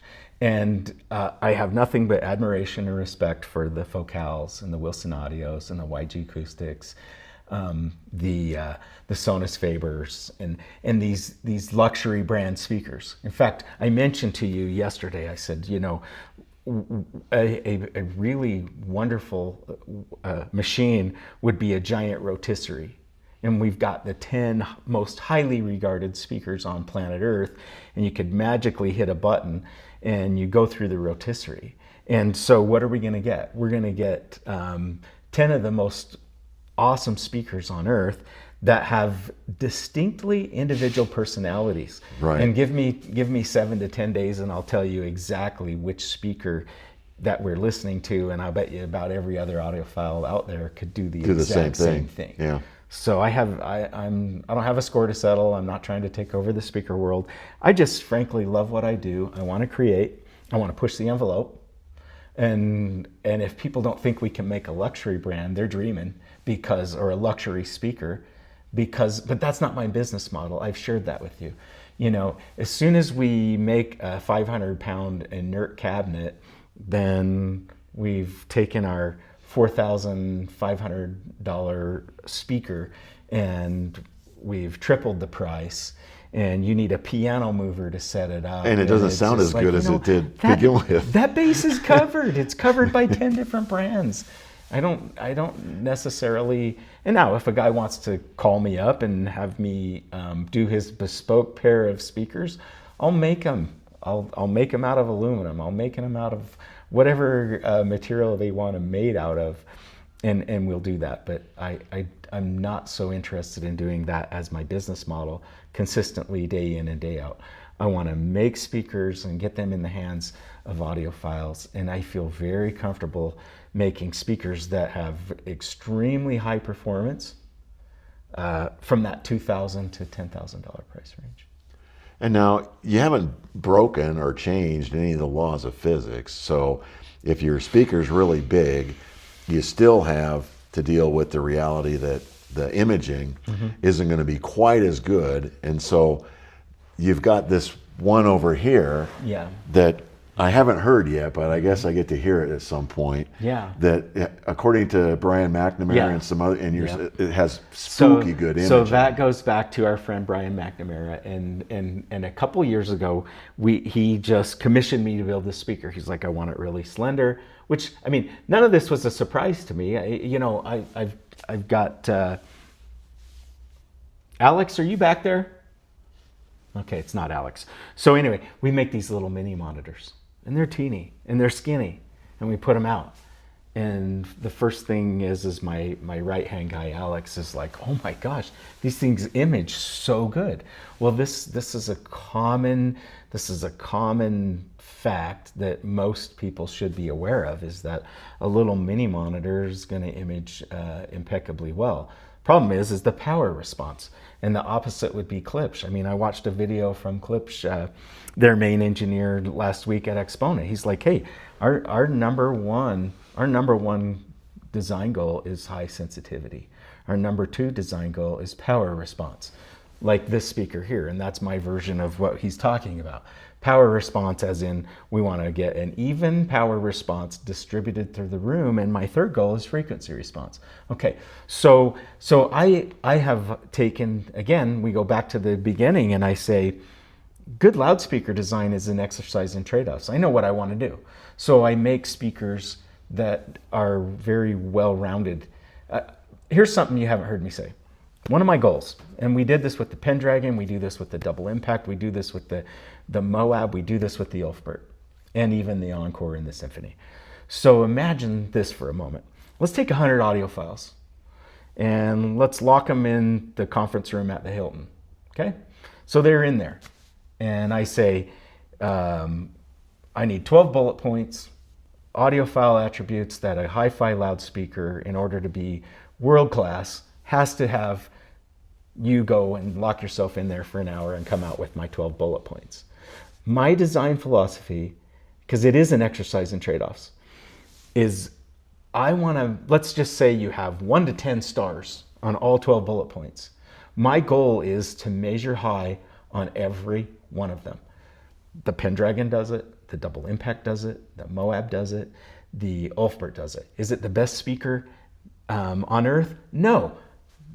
And I have nothing but admiration and respect for the Focals and the Wilson Audios and the YG Acoustics, the Sonus Fabers, and these luxury brand speakers. In fact, I mentioned to you yesterday, I said, you know, a really wonderful machine would be a giant rotisserie. And we've got the 10 most highly regarded speakers on planet Earth, and you could magically hit a button and you go through the rotisserie. And so what are we going to get? We're going to get 10 of the most awesome speakers on Earth that have distinctly individual personalities. Right. And give me 7 to 10 days and I'll tell you exactly which speaker that we're listening to, and I bet you about every other audiophile out there could do the exact same thing. Yeah. So I don't have a score to settle. I'm not trying to take over the speaker world. I just frankly love what I do. I want to create. I want to push the envelope. And if people don't think we can make a luxury brand, they're dreaming, or a luxury speaker, but that's not my business model. I've shared that with you. You know, as soon as we make a 500-pound inert cabinet, then we've taken our $4,500 speaker and we've tripled the price, and you need a piano mover to set it up. And it doesn't sound as good as it did to begin with. That base is covered. It's covered by 10 different brands. I don't necessarily, and now if a guy wants to call me up and have me do his bespoke pair of speakers, I'll make them. I'll make them out of aluminum. I'll make them out of whatever material they want them made out of, and we'll do that. But I'm not so interested in doing that as my business model consistently day in and day out. I want to make speakers and get them in the hands of audiophiles, and I feel very comfortable making speakers that have extremely high performance from that $2,000 to $10,000 price range. And now you haven't broken or changed any of the laws of physics. So if your speaker's really big, you still have to deal with the reality that the imaging isn't going to be quite as good. And so you've got this one over here that I haven't heard yet, but I guess I get to hear it at some point. Yeah. That according to Brian McNamara Yeah. and some other, and Yeah. it has spooky good imaging. So that goes back to our friend Brian McNamara, and a couple years ago, he just commissioned me to build this speaker. He's like, I want it really slender, which, I mean, none of this was a surprise to me. I've got Alex. Are you back there? Okay, it's not Alex. So anyway, we make these little mini monitors, and they're teeny and they're skinny, and we put them out. And the first thing is my right hand guy Alex is like, oh my gosh, these things image so good. Well, this is a common fact that most people should be aware of, is that a little mini monitor is going to image impeccably well. Problem is the power response, and the opposite would be Klipsch. I mean, I watched a video from Klipsch, their main engineer, last week at Exponent. He's like, hey, our number one design goal is high sensitivity. Our number 2 design goal is power response, like this speaker here, and that's my version of what he's talking about. Power response as in we want to get an even power response distributed through the room, and my third goal is frequency response. Okay, so I have taken, again, we go back to the beginning, and I say good loudspeaker design is an exercise in trade-offs. I know what I want to do. So I make speakers that are very well-rounded. Here's something you haven't heard me say. One of my goals, and we did this with the Pendragon, we do this with the Double Impact, we do this with the Moab, we do this with the Ulfbert, and even the Encore and the Symphony. So imagine this for a moment. Let's take 100 audiophiles, and let's lock them in the conference room at the Hilton, okay? So they're in there, and I say, I need 12 bullet points, audiophile attributes that a hi-fi loudspeaker, in order to be world-class, has to have. You go and lock yourself in there for an hour and come out with my 12 bullet points. My design philosophy, because it is an exercise in trade-offs, is I want to, let's just say you have 1 to 10 stars on all 12 bullet points. My goal is to measure high on every one of them. The Pendragon does it, the Double Impact does it, the Moab does it, the Ulfbert does it. Is it the best speaker on earth? No.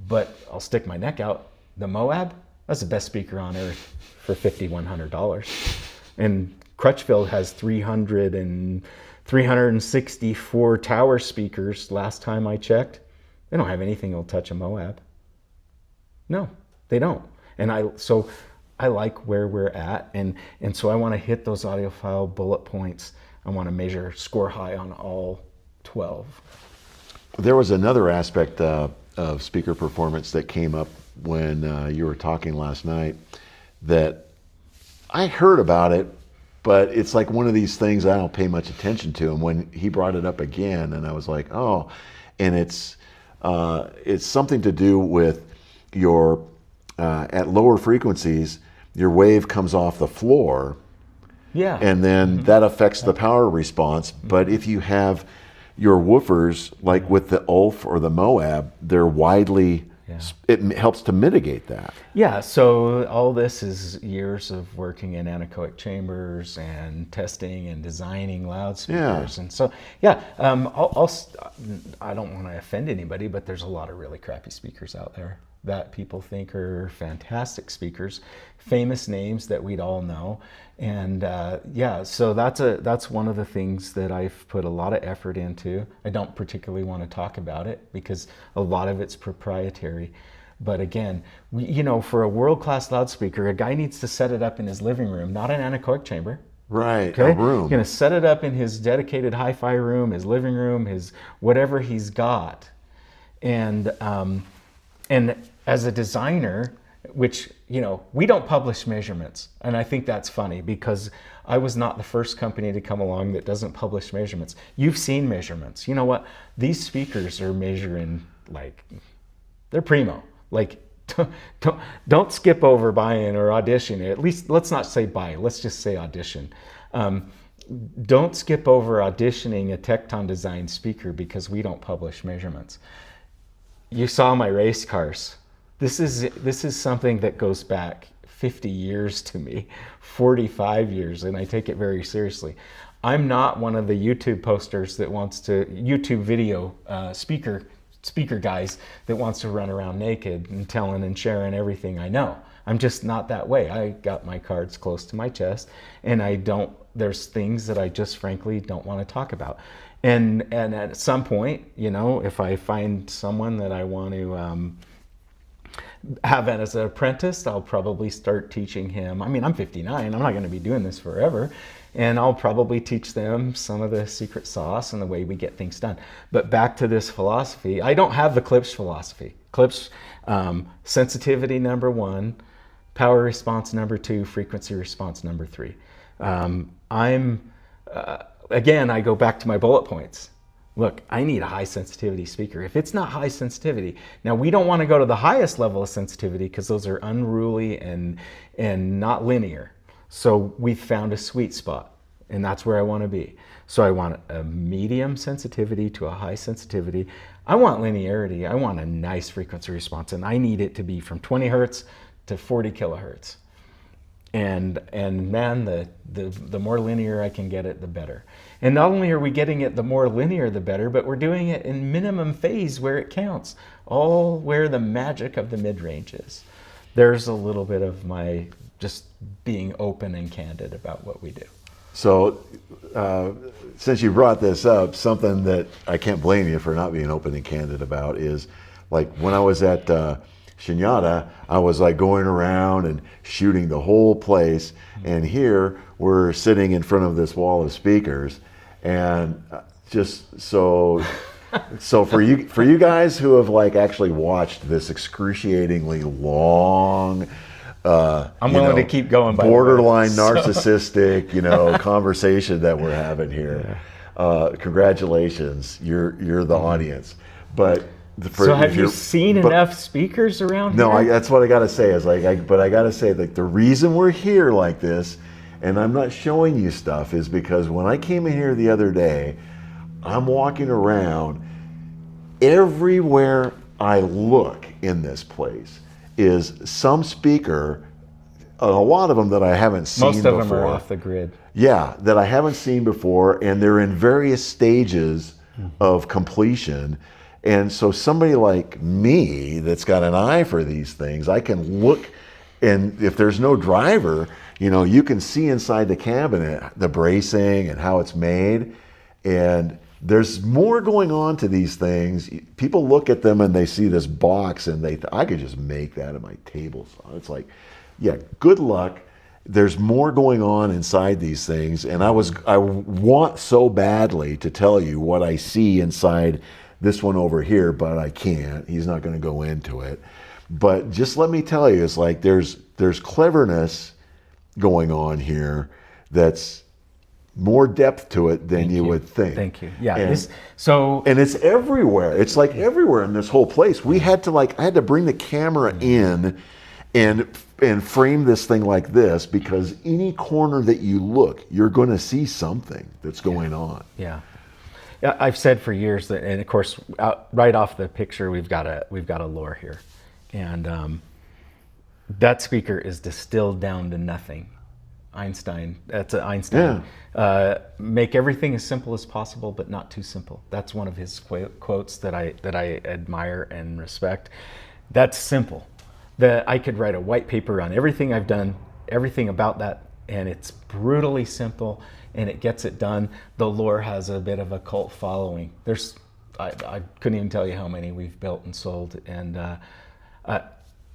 But I'll stick my neck out. The Moab, that's the best speaker on earth for $5,100. And Crutchfield has 364 tower speakers last time I checked. They don't have anything that'll touch a Moab. No, they don't. And so I like where we're at. And so I want to hit those audiophile bullet points. I want to score high on all 12. There was another aspect of speaker performance that came up when you were talking last night that I heard about it, but it's like one of these things I don't pay much attention to. And when he brought it up again, and I was like, oh, and it's something to do with your at lower frequencies, your wave comes off the floor, yeah, and then that affects the power response. But if you have your woofers, like with the Ulf or the Moab, they're widely, it helps to mitigate that. Yeah, so all this is years of working in anechoic chambers and testing and designing loudspeakers. Yeah. And so, I don't want to offend anybody, but there's a lot of really crappy speakers out there that people think are fantastic speakers, famous names that we'd all know. And so that's one of the things that I've put a lot of effort into. I don't particularly want to talk about it because a lot of it's proprietary. But again, for a world-class loudspeaker, a guy needs to set it up in his living room, not an anechoic chamber. Right, Okay? a room. He's going to set it up in his dedicated hi-fi room, his living room, his whatever he's got. And as a designer, which, we don't publish measurements. And I think that's funny because I was not the first company to come along that doesn't publish measurements. You've seen measurements. You know what? These speakers are measuring they're primo. Don't skip over buying or auditioning. At least let's not say buy, let's just say audition. Don't skip over auditioning a Tekton Designs speaker because we don't publish measurements. You saw my race cars. This is something that goes back 50 years to me, 45 years, and I take it very seriously. I'm not one of the YouTube posters that wants to, YouTube video speaker guys that wants to run around naked and telling and sharing everything I know. I'm just not that way. I got my cards close to my chest, and there's things that I just frankly don't want to talk about. And at some point, if I find someone that I want to have as an apprentice, I'll probably start teaching him. I mean, I'm 59, I'm not going to be doing this forever. And I'll probably teach them some of the secret sauce and the way we get things done. But back to this philosophy, I don't have the Clips philosophy. Clips, sensitivity number 1, power response number 2, frequency response number 3. Again, I go back to my bullet points. Look, I need a high sensitivity speaker. If it's not high sensitivity, now we don't want to go to the highest level of sensitivity because those are unruly and not linear. So we've found a sweet spot, and that's where I want to be. So I want a medium sensitivity to a high sensitivity. I want linearity. I want a nice frequency response, and I need it to be from 20 hertz to 40 kilohertz. And man, the more linear I can get it, the better. And not only are we getting it the more linear, the better, but we're doing it in minimum phase where it counts, all where the magic of the mid-range is. There's a little bit of my just being open and candid about what we do. So, since you brought this up, something that I can't blame you for not being open and candid about is, like, when I was at Shinyata, I was like going around and shooting the whole place, and here we're sitting in front of this wall of speakers, and just so for you guys who have like actually watched this excruciatingly long, I'm willing to keep going. Borderline narcissistic, conversation that we're having here. Yeah. Congratulations, you're the audience. But so have you seen enough speakers around here? No, that's what I got to say. Is but I got to say that the reason we're here like this, and I'm not showing you stuff, is because when I came in here the other day, I'm walking around. Everywhere I look in this place is some speaker, a lot of them that I haven't seen before. Most of them are off the grid. Yeah, that I haven't seen before, and they're in various stages of completion. And so somebody like me that's got an eye for these things, I can look, and if there's no driver, you can see inside the cabinet the bracing and how it's made. And there's more going on to these things. People look at them and they see this box and I could just make that at my table. So it's like, yeah, good luck. There's more going on inside these things. And I want so badly to tell you what I see inside this one over here, but I can't. He's not going to go into it. But just let me tell you, it's like there's cleverness going on here that's more depth to it than you would think. Thank you. Yeah. And it's everywhere. It's like everywhere in this whole place. I had to bring the camera in and frame this thing like this, because any corner that you look, you're going to see something that's going on. Yeah. I've said for years that, and of course, right off the picture, we've got a lure here, and that speaker is distilled down to nothing. Einstein. That's an Einstein. Yeah. Make everything as simple as possible, but not too simple. That's one of his quotes that I admire and respect. That's simple. That I could write a white paper on everything I've done, everything about that, and it's brutally simple, and it gets it done. The lure has a bit of a cult following. I couldn't even tell you how many we've built and sold. And I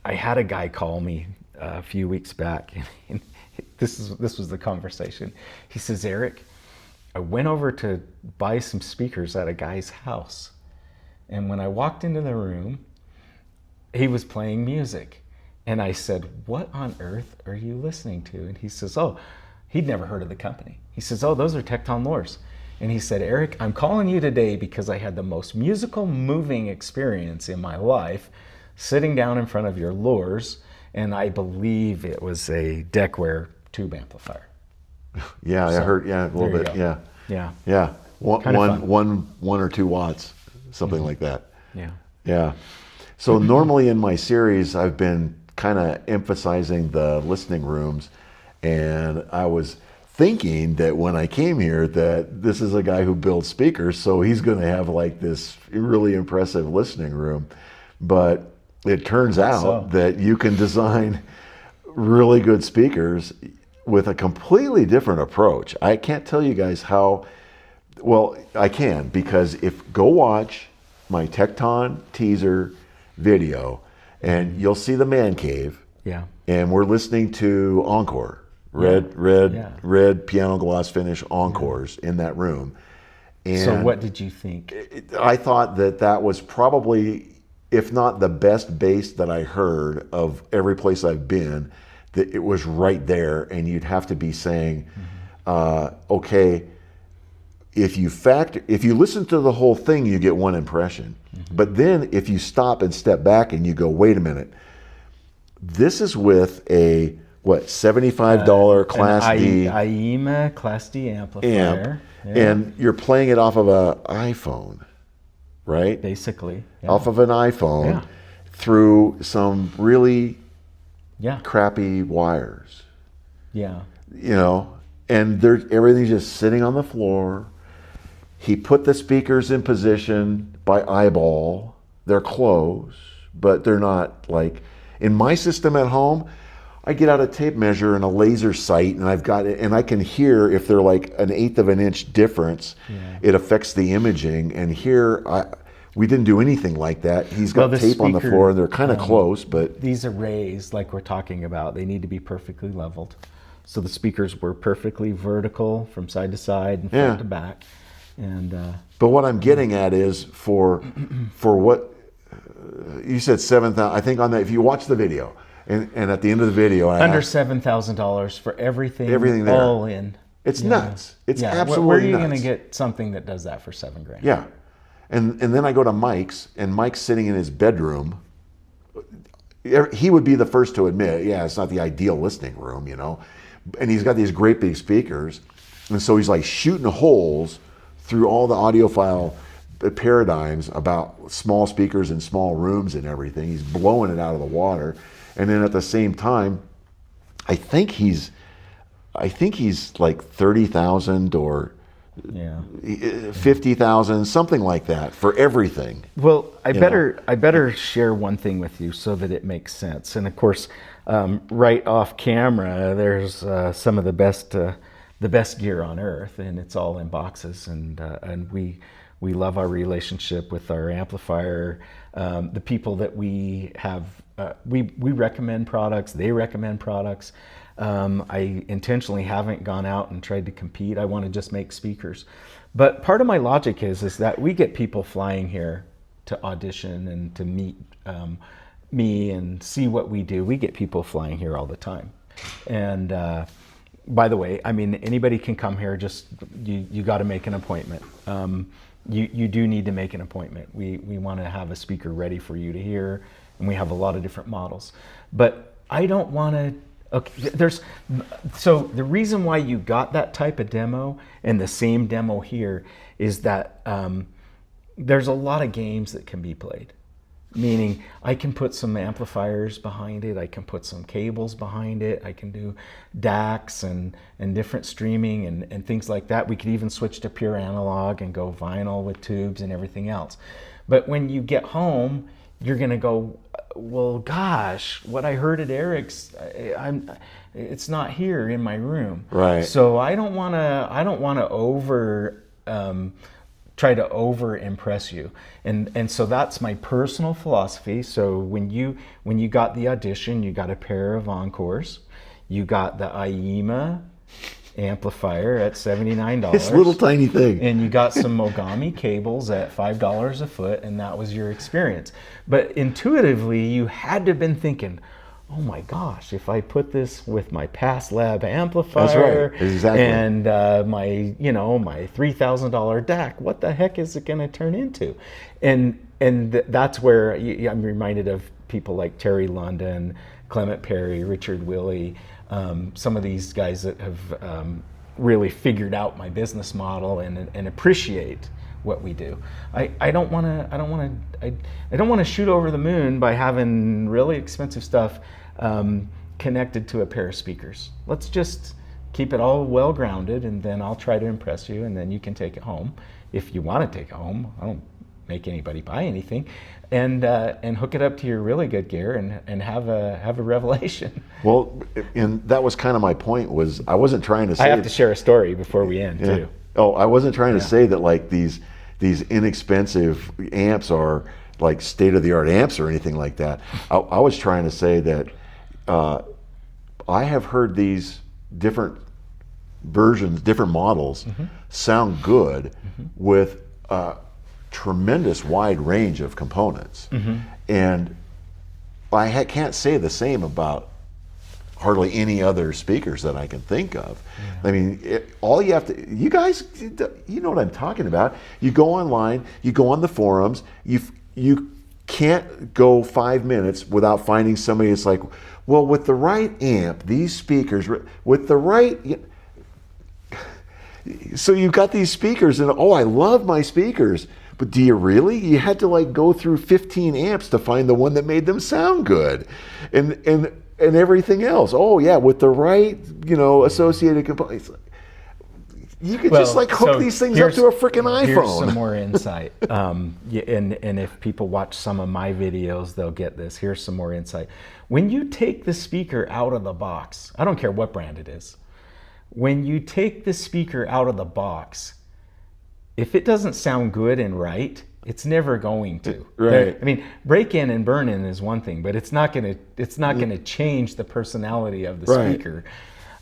had a guy call me a few weeks back, and this was the conversation. He says, Eric, I went over to buy some speakers at a guy's house, and when I walked into the room, he was playing music. And I said, what on earth are you listening to? And he says, he'd never heard of the company. He says, those are Tekton lures. And he said, Eric, I'm calling you today because I had the most musical, moving experience in my life sitting down in front of your lures, and I believe it was a Deckware tube amplifier. Yeah, I heard, a little bit, yeah. Yeah, one or 2 watts, something like that. Yeah. Yeah. So normally in my series, I've been kind of emphasizing the listening rooms, and I was thinking that when I came here that this is a guy who builds speakers, so he's going to have like this really impressive listening room. But it turns out that you can design really good speakers with a completely different approach. I can't tell you guys how, well, I can, because go watch my Tekton teaser video and you'll see the man cave. Yeah. And we're listening to Encore. Red piano gloss finish encores in that room. And so what did you think? I thought that was probably, if not the best bass that I heard of every place I've been, that it was right there. And you'd have to be saying, okay, if you listen to the whole thing, you get one impression. But then if you stop and step back and you go, wait a minute, this is with a $75 Class D IEMA Class D amplifier, and you're playing it off of an iPhone, right? Basically, off of an iPhone through some really crappy wires. Yeah, and everything's just sitting on the floor. He put the speakers in position by eyeball. They're close, but they're not like in my system at home. I get out a tape measure and a laser sight, and I've got it, and I can hear if they're like 1/8 of an inch difference. It affects the imaging. And here, we didn't do anything like that. He's got tape on the floor, and they're kind of close, but these arrays, like we're talking about, they need to be perfectly leveled. So the speakers were perfectly vertical from side to side and front to back. And but what I'm getting at is for what you said, 7,000. I think on that, if you watch the video. And at the end of the video, under $7,000 for everything there, all in. It's nuts. It's absolutely nuts. Where are you going to get something that does that for $7,000? Yeah, and then I go to Mike's, and Mike's sitting in his bedroom. He would be the first to admit, it's not the ideal listening room, And he's got these great big speakers, and so he's like shooting holes through all the audiophile paradigms about small speakers in small rooms and everything. He's blowing it out of the water. And then at the same time, I think he's like 30,000 or 50,000, something like that for everything. Well, I better share one thing with you so that it makes sense. And of course, right off camera, there's some of the best gear on earth, and it's all in boxes. And we love our relationship with our amplifier. The people that we have, we recommend products, they recommend products. I intentionally haven't gone out and tried to compete. I want to just make speakers. But part of my logic is that we get people flying here to audition and to meet me and see what we do. We get people flying here all the time. And by the way, I mean, anybody can come here, just you got to make an appointment. You do need to make an appointment. We want to have a speaker ready for you to hear, and we have a lot of different models. But I don't want to. Okay, so the reason why you got that type of demo and the same demo here is that there's a lot of games that can be played. Meaning, I can put some amplifiers behind it, I can put some cables behind it, I can do DACs and different streaming and things like that. We could even switch to pure analog and go vinyl with tubes and everything else. But when you get home, you're gonna go, well, gosh, what I heard at Eric's, it's not here in my room. Right. So I don't wanna try to over impress you, and so that's my personal philosophy. So when you got the audition, you got a pair of Encores, you got the IEMA amplifier at $79, this little tiny thing, and you got some Mogami cables at $5 a foot, and that was your experience. But intuitively, you had to have been thinking, oh my gosh, if I put this with my Pass Lab amplifier, that's right, exactly, and my $3,000 DAC, what the heck is it going to turn into? And that's where I'm reminded of people like Terry London, Clement Perry, Richard Willey, some of these guys that have really figured out my business model and appreciate what we do. I don't want to shoot over the moon by having really expensive stuff connected to a pair of speakers. Let's just keep it all well grounded, and then I'll try to impress you, and then you can take it home if you want to take it home. I don't make anybody buy anything, and hook it up to your really good gear and have a revelation. Well, and that was kind of my point. Was I wasn't trying to say. I have to share a story before we end too. Oh, I wasn't trying to say that like these inexpensive amps are like state of the art amps or anything like that. I was trying to say that I have heard these different versions, different models sound good with a tremendous wide range of components. And I can't say the same about hardly any other speakers that I can think of. I mean, all you have to, you guys, you know what I'm talking about. You go online, you go on the forums, you can't go 5 minutes without finding somebody that's like, well, with the right amp, these speakers, with the right, so you've got these speakers and, oh, I love my speakers, but do you really? You had to like go through 15 amps to find the one that made them sound good. And everything else. Oh yeah, with the right, associated components. You could just like hook these things up to a freaking iPhone. Here's some more insight. And if people watch some of my videos, they'll get this. Here's some more insight. When you take the speaker out of the box, I don't care what brand it is. When you take the speaker out of the box, if it doesn't sound good and right, it's never going to. Right. I mean, break-in and burn-in is one thing, but it's not gonna change the personality of the speaker.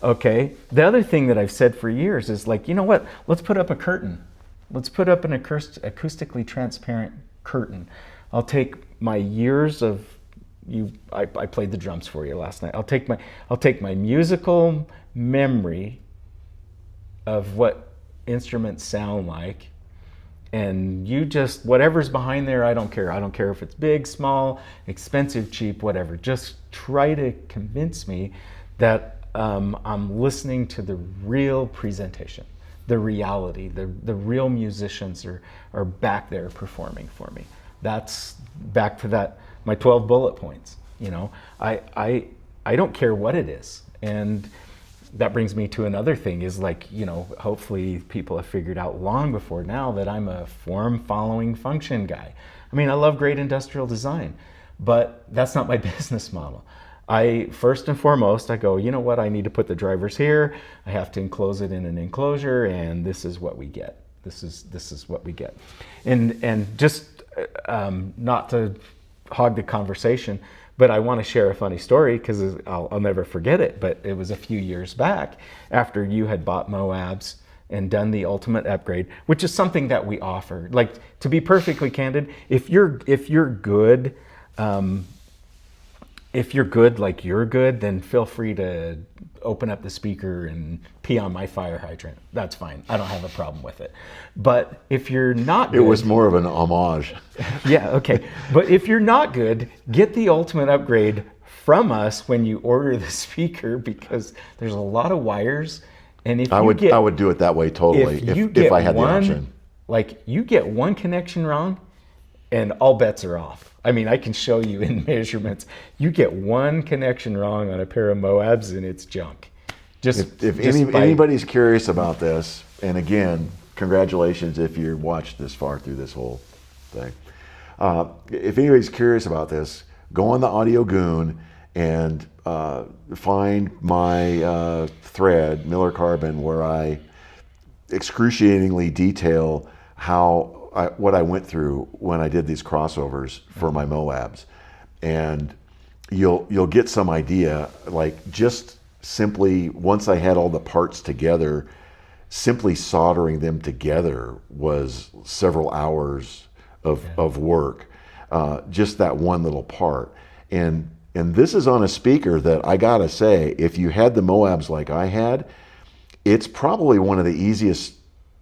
Okay. The other thing that I've said for years is like, you know what? Let's put up a curtain. Let's put up an acoustically transparent curtain. I'll take my years of I played the drums for you last night. I'll take my musical memory of what instruments sound like, and you just, whatever's behind there, I don't care. I don't care if it's big, small, expensive, cheap, whatever. Just try to convince me that I'm listening to the real presentation, the reality, the real musicians are back there performing for me. That's back to that, my 12 bullet points. I don't care what it is. And that brings me to another thing is like, hopefully people have figured out long before now that I'm a form following function guy. I mean, I love great industrial design, but that's not my business model. First and foremost, I go, you know what? I need to put the drivers here. I have to enclose it in an enclosure, and this is what we get. This is what we get. And just not to hog the conversation, but I want to share a funny story because I'll never forget it. But it was a few years back after you had bought Moabs and done the ultimate upgrade, which is something that we offer. Like, to be perfectly candid, if you're good, like you're good, then feel free to open up the speaker and pee on my fire hydrant. That's fine. I don't have a problem with it. But if you're not good, it was more of an homage. Yeah, okay. But if you're not good, get the ultimate upgrade from us when you order the speaker, because there's a lot of wires. And if I would do it that way totally if I had the option. Like, you get one connection wrong and all bets are off. I mean, I can show you in measurements. You get one connection wrong on a pair of Moabs and it's junk. If anybody's curious about this, and again, congratulations if you watched this far through this whole thing. If anybody's curious about this, go on the Audio Goon and find my thread, Miller Carbon, where I excruciatingly detail what I went through when I did these crossovers for my Moabs, and you'll get some idea. Like, just simply, once I had all the parts together, simply soldering them together was several hours of work. Just that one little part, and this is on a speaker that, I gotta say, if you had the Moabs like I had, it's probably one of the easiest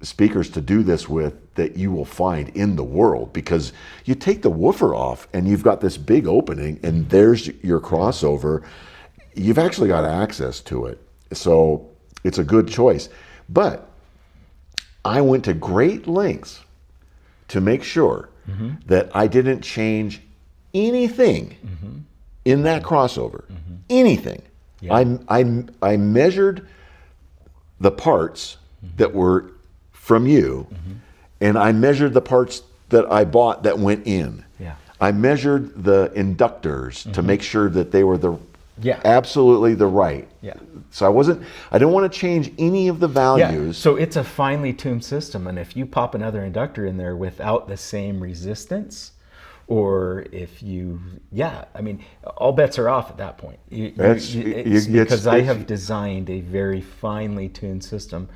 speakers to do this with that you will find in the world, because you take the woofer off and you've got this big opening and there's your crossover. You've actually got access to it. So it's a good choice. But I went to great lengths to make sure that I didn't change anything in that crossover. Anything. Yeah. I measured the parts that were from you, and I measured the parts that I bought that went in. Yeah. I measured the inductors to make sure that they were Yeah. absolutely the right. Yeah. So I didn't want to change any of the values. So it's a finely tuned system, and if you pop another inductor in there without the same resistance, or if you, I mean, all bets are off at that point. Because I have designed a very finely tuned system,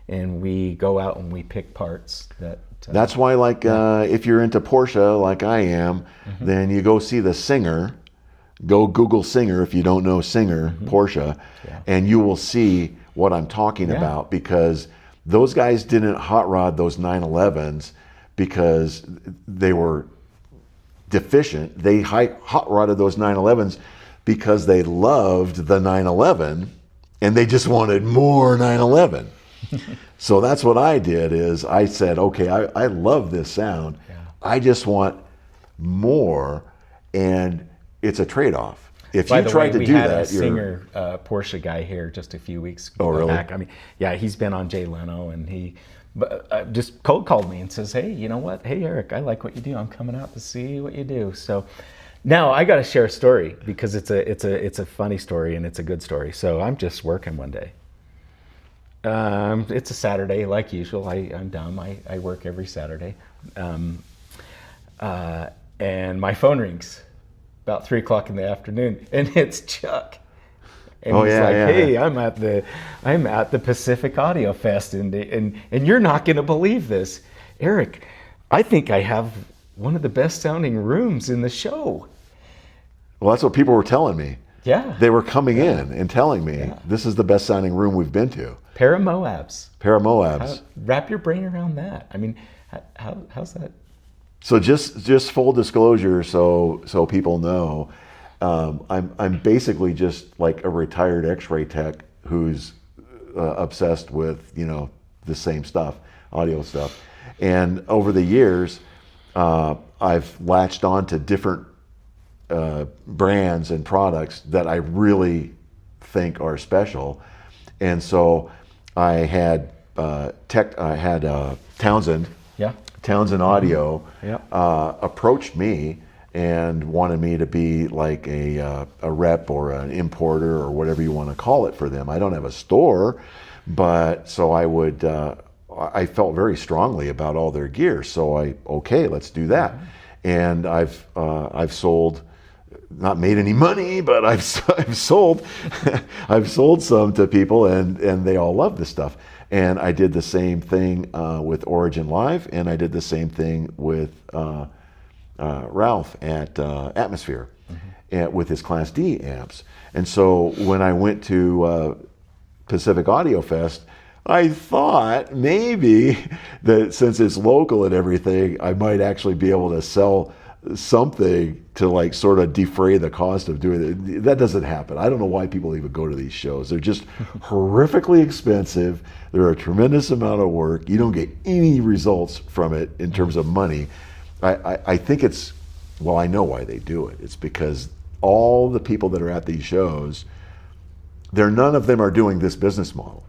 and we go out and we pick parts that. That's why, like, if you're into Porsche, like I am, then you go see the Singer. Go Google Singer if you don't know Singer, Porsche, and you will see what I'm talking about, because those guys didn't hot rod those 911s because they were deficient. They hot rodded those 911s because they loved the 911 and they just wanted more 911. So that's what I did, is I said, okay, I love this sound. I just want more, and it's a trade-off. If you try to do that, we had a Singer Porsche guy here just a few weeks back. Really? I mean, he's been on Jay Leno, and he just cold called me and says, "Hey, you know what? Hey, Eric, I like what you do. I'm coming out to see what you do." So now I got to share a story, because it's a funny story and it's a good story. So I'm just working one day. It's a Saturday, like usual. I'm dumb. I work every Saturday, and my phone rings about 3:00 in the afternoon, and it's Chuck. And he's like, "Hey, I'm at the Pacific Audio Fest, and you're not going to believe this, Eric. I think I have one of the best sounding rooms in the show." Well, that's what people were telling me. Yeah. They were coming in and telling me, this is the best sounding room we've been to. Pair of Moabs. Wrap your brain around that. I mean, how's that? So just full disclosure, so people know, I'm basically just like a retired X-ray tech who's obsessed with the same stuff, audio stuff, and over the years, I've latched on to different brands and products that I really think are special, and so I had Townsend. Yeah. Townsend Audio Yeah. approached me and wanted me to be like a rep or an importer or whatever you want to call it for them. I don't have a store, but so I felt very strongly about all their gear. So let's do that. And I've sold, not made any money, but I've sold I've sold some to people, and they all love this stuff. And I did the same thing with Origin Live, and I did the same thing with Ralph at Atmosphere, and with his Class D amps. And so when I went to Pacific Audio Fest, I thought maybe that since it's local and everything, I might actually be able to sell something to like sort of defray the cost of doing it. That doesn't happen. I don't know why people even go to these shows. They're just horrifically expensive. They're a tremendous amount of work. You don't get any results from it in terms of money. I think I know why they do it. It's because all the people that are at these shows, none of them are doing this business model.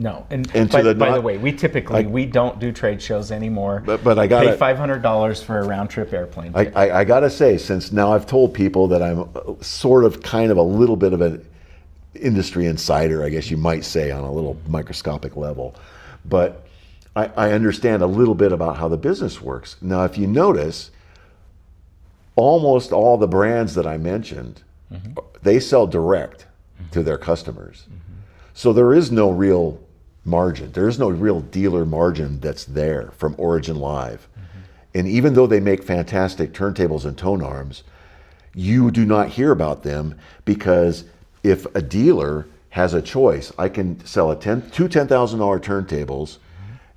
No, by the way, we typically we don't do trade shows anymore. But I got pay $500 for a round trip airplane ticket. I gotta say, since now I've told people that I'm sort of kind of a little bit of an industry insider, I guess you might say, on a little microscopic level, but I understand a little bit about how the business works. Now, if you notice, almost all the brands that I mentioned, they sell direct to their customers. So there is no real margin. There is no real dealer margin that's there from Origin Live. And even though they make fantastic turntables and tone arms, you do not hear about them, because if a dealer has a choice, I can sell two $10,000 turntables,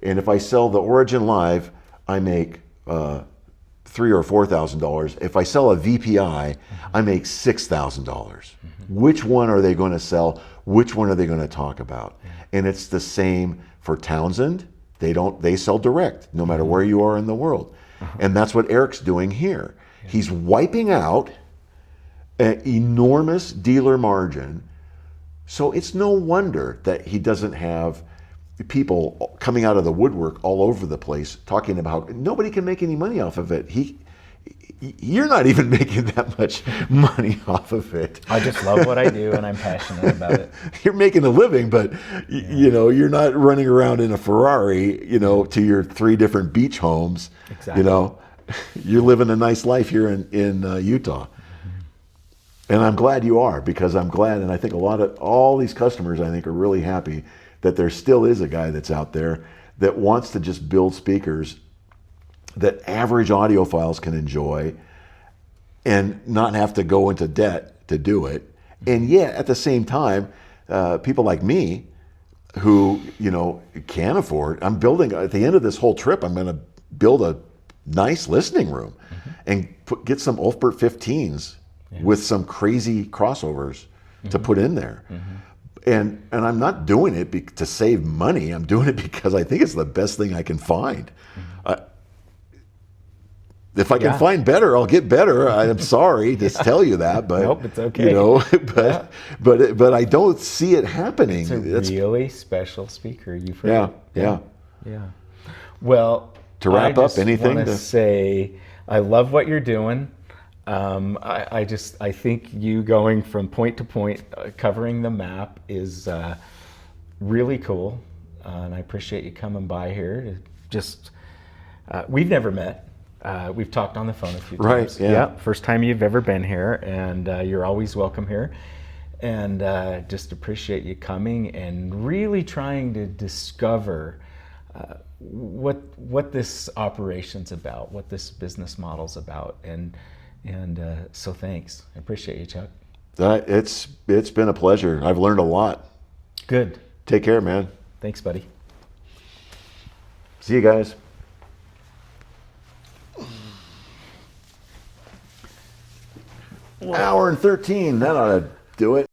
and if I sell the Origin Live, I make $3,000 or $4,000. If I sell a VPI, I make $6,000. Which one are they going to sell? Which one are they going to talk about? And it's the same for Townsend. They sell direct, no matter where you are in the world. And that's what Eric's doing here. He's wiping out an enormous dealer margin. So it's no wonder that he doesn't have people coming out of the woodwork all over the place talking about nobody can make any money off of it. You're not even making that much money off of it. I just love what I do, and I'm passionate about it. You're making a living, but you're not running around in a Ferrari, to your 3 different beach homes. Exactly. You're living a nice life here in Utah. And I'm glad you are, because I'm glad, and I think all these customers, I think, are really happy that there still is a guy that's out there that wants to just build speakers that average audiophiles can enjoy and not have to go into debt to do it. And yet, at the same time, people like me who, can afford, I'm building, at the end of this whole trip, I'm going to build a nice listening room and get some Ulfbert 15s with some crazy crossovers to put in there. And I'm not doing it to save money. I'm doing it because I think it's the best thing I can find. If I can find better, I'll get better. I'm sorry to tell you that, but nope, it's okay. But I don't see it happening. It's a really special speaker. You've heard it. Yeah. Well, to wrap up, anything to say, I love what you're doing. I think you going from point to point, covering the map is really cool, and I appreciate you coming by here. We've never met. We've talked on the phone a few times. Right, yeah. First time you've ever been here, and you're always welcome here. And just appreciate you coming and really trying to discover what this operation's about, what this business model's about. And so thanks. I appreciate you, Chuck. It's been a pleasure. I've learned a lot. Good. Take care, man. Thanks, buddy. See you guys. Hour and 13, that ought to do it.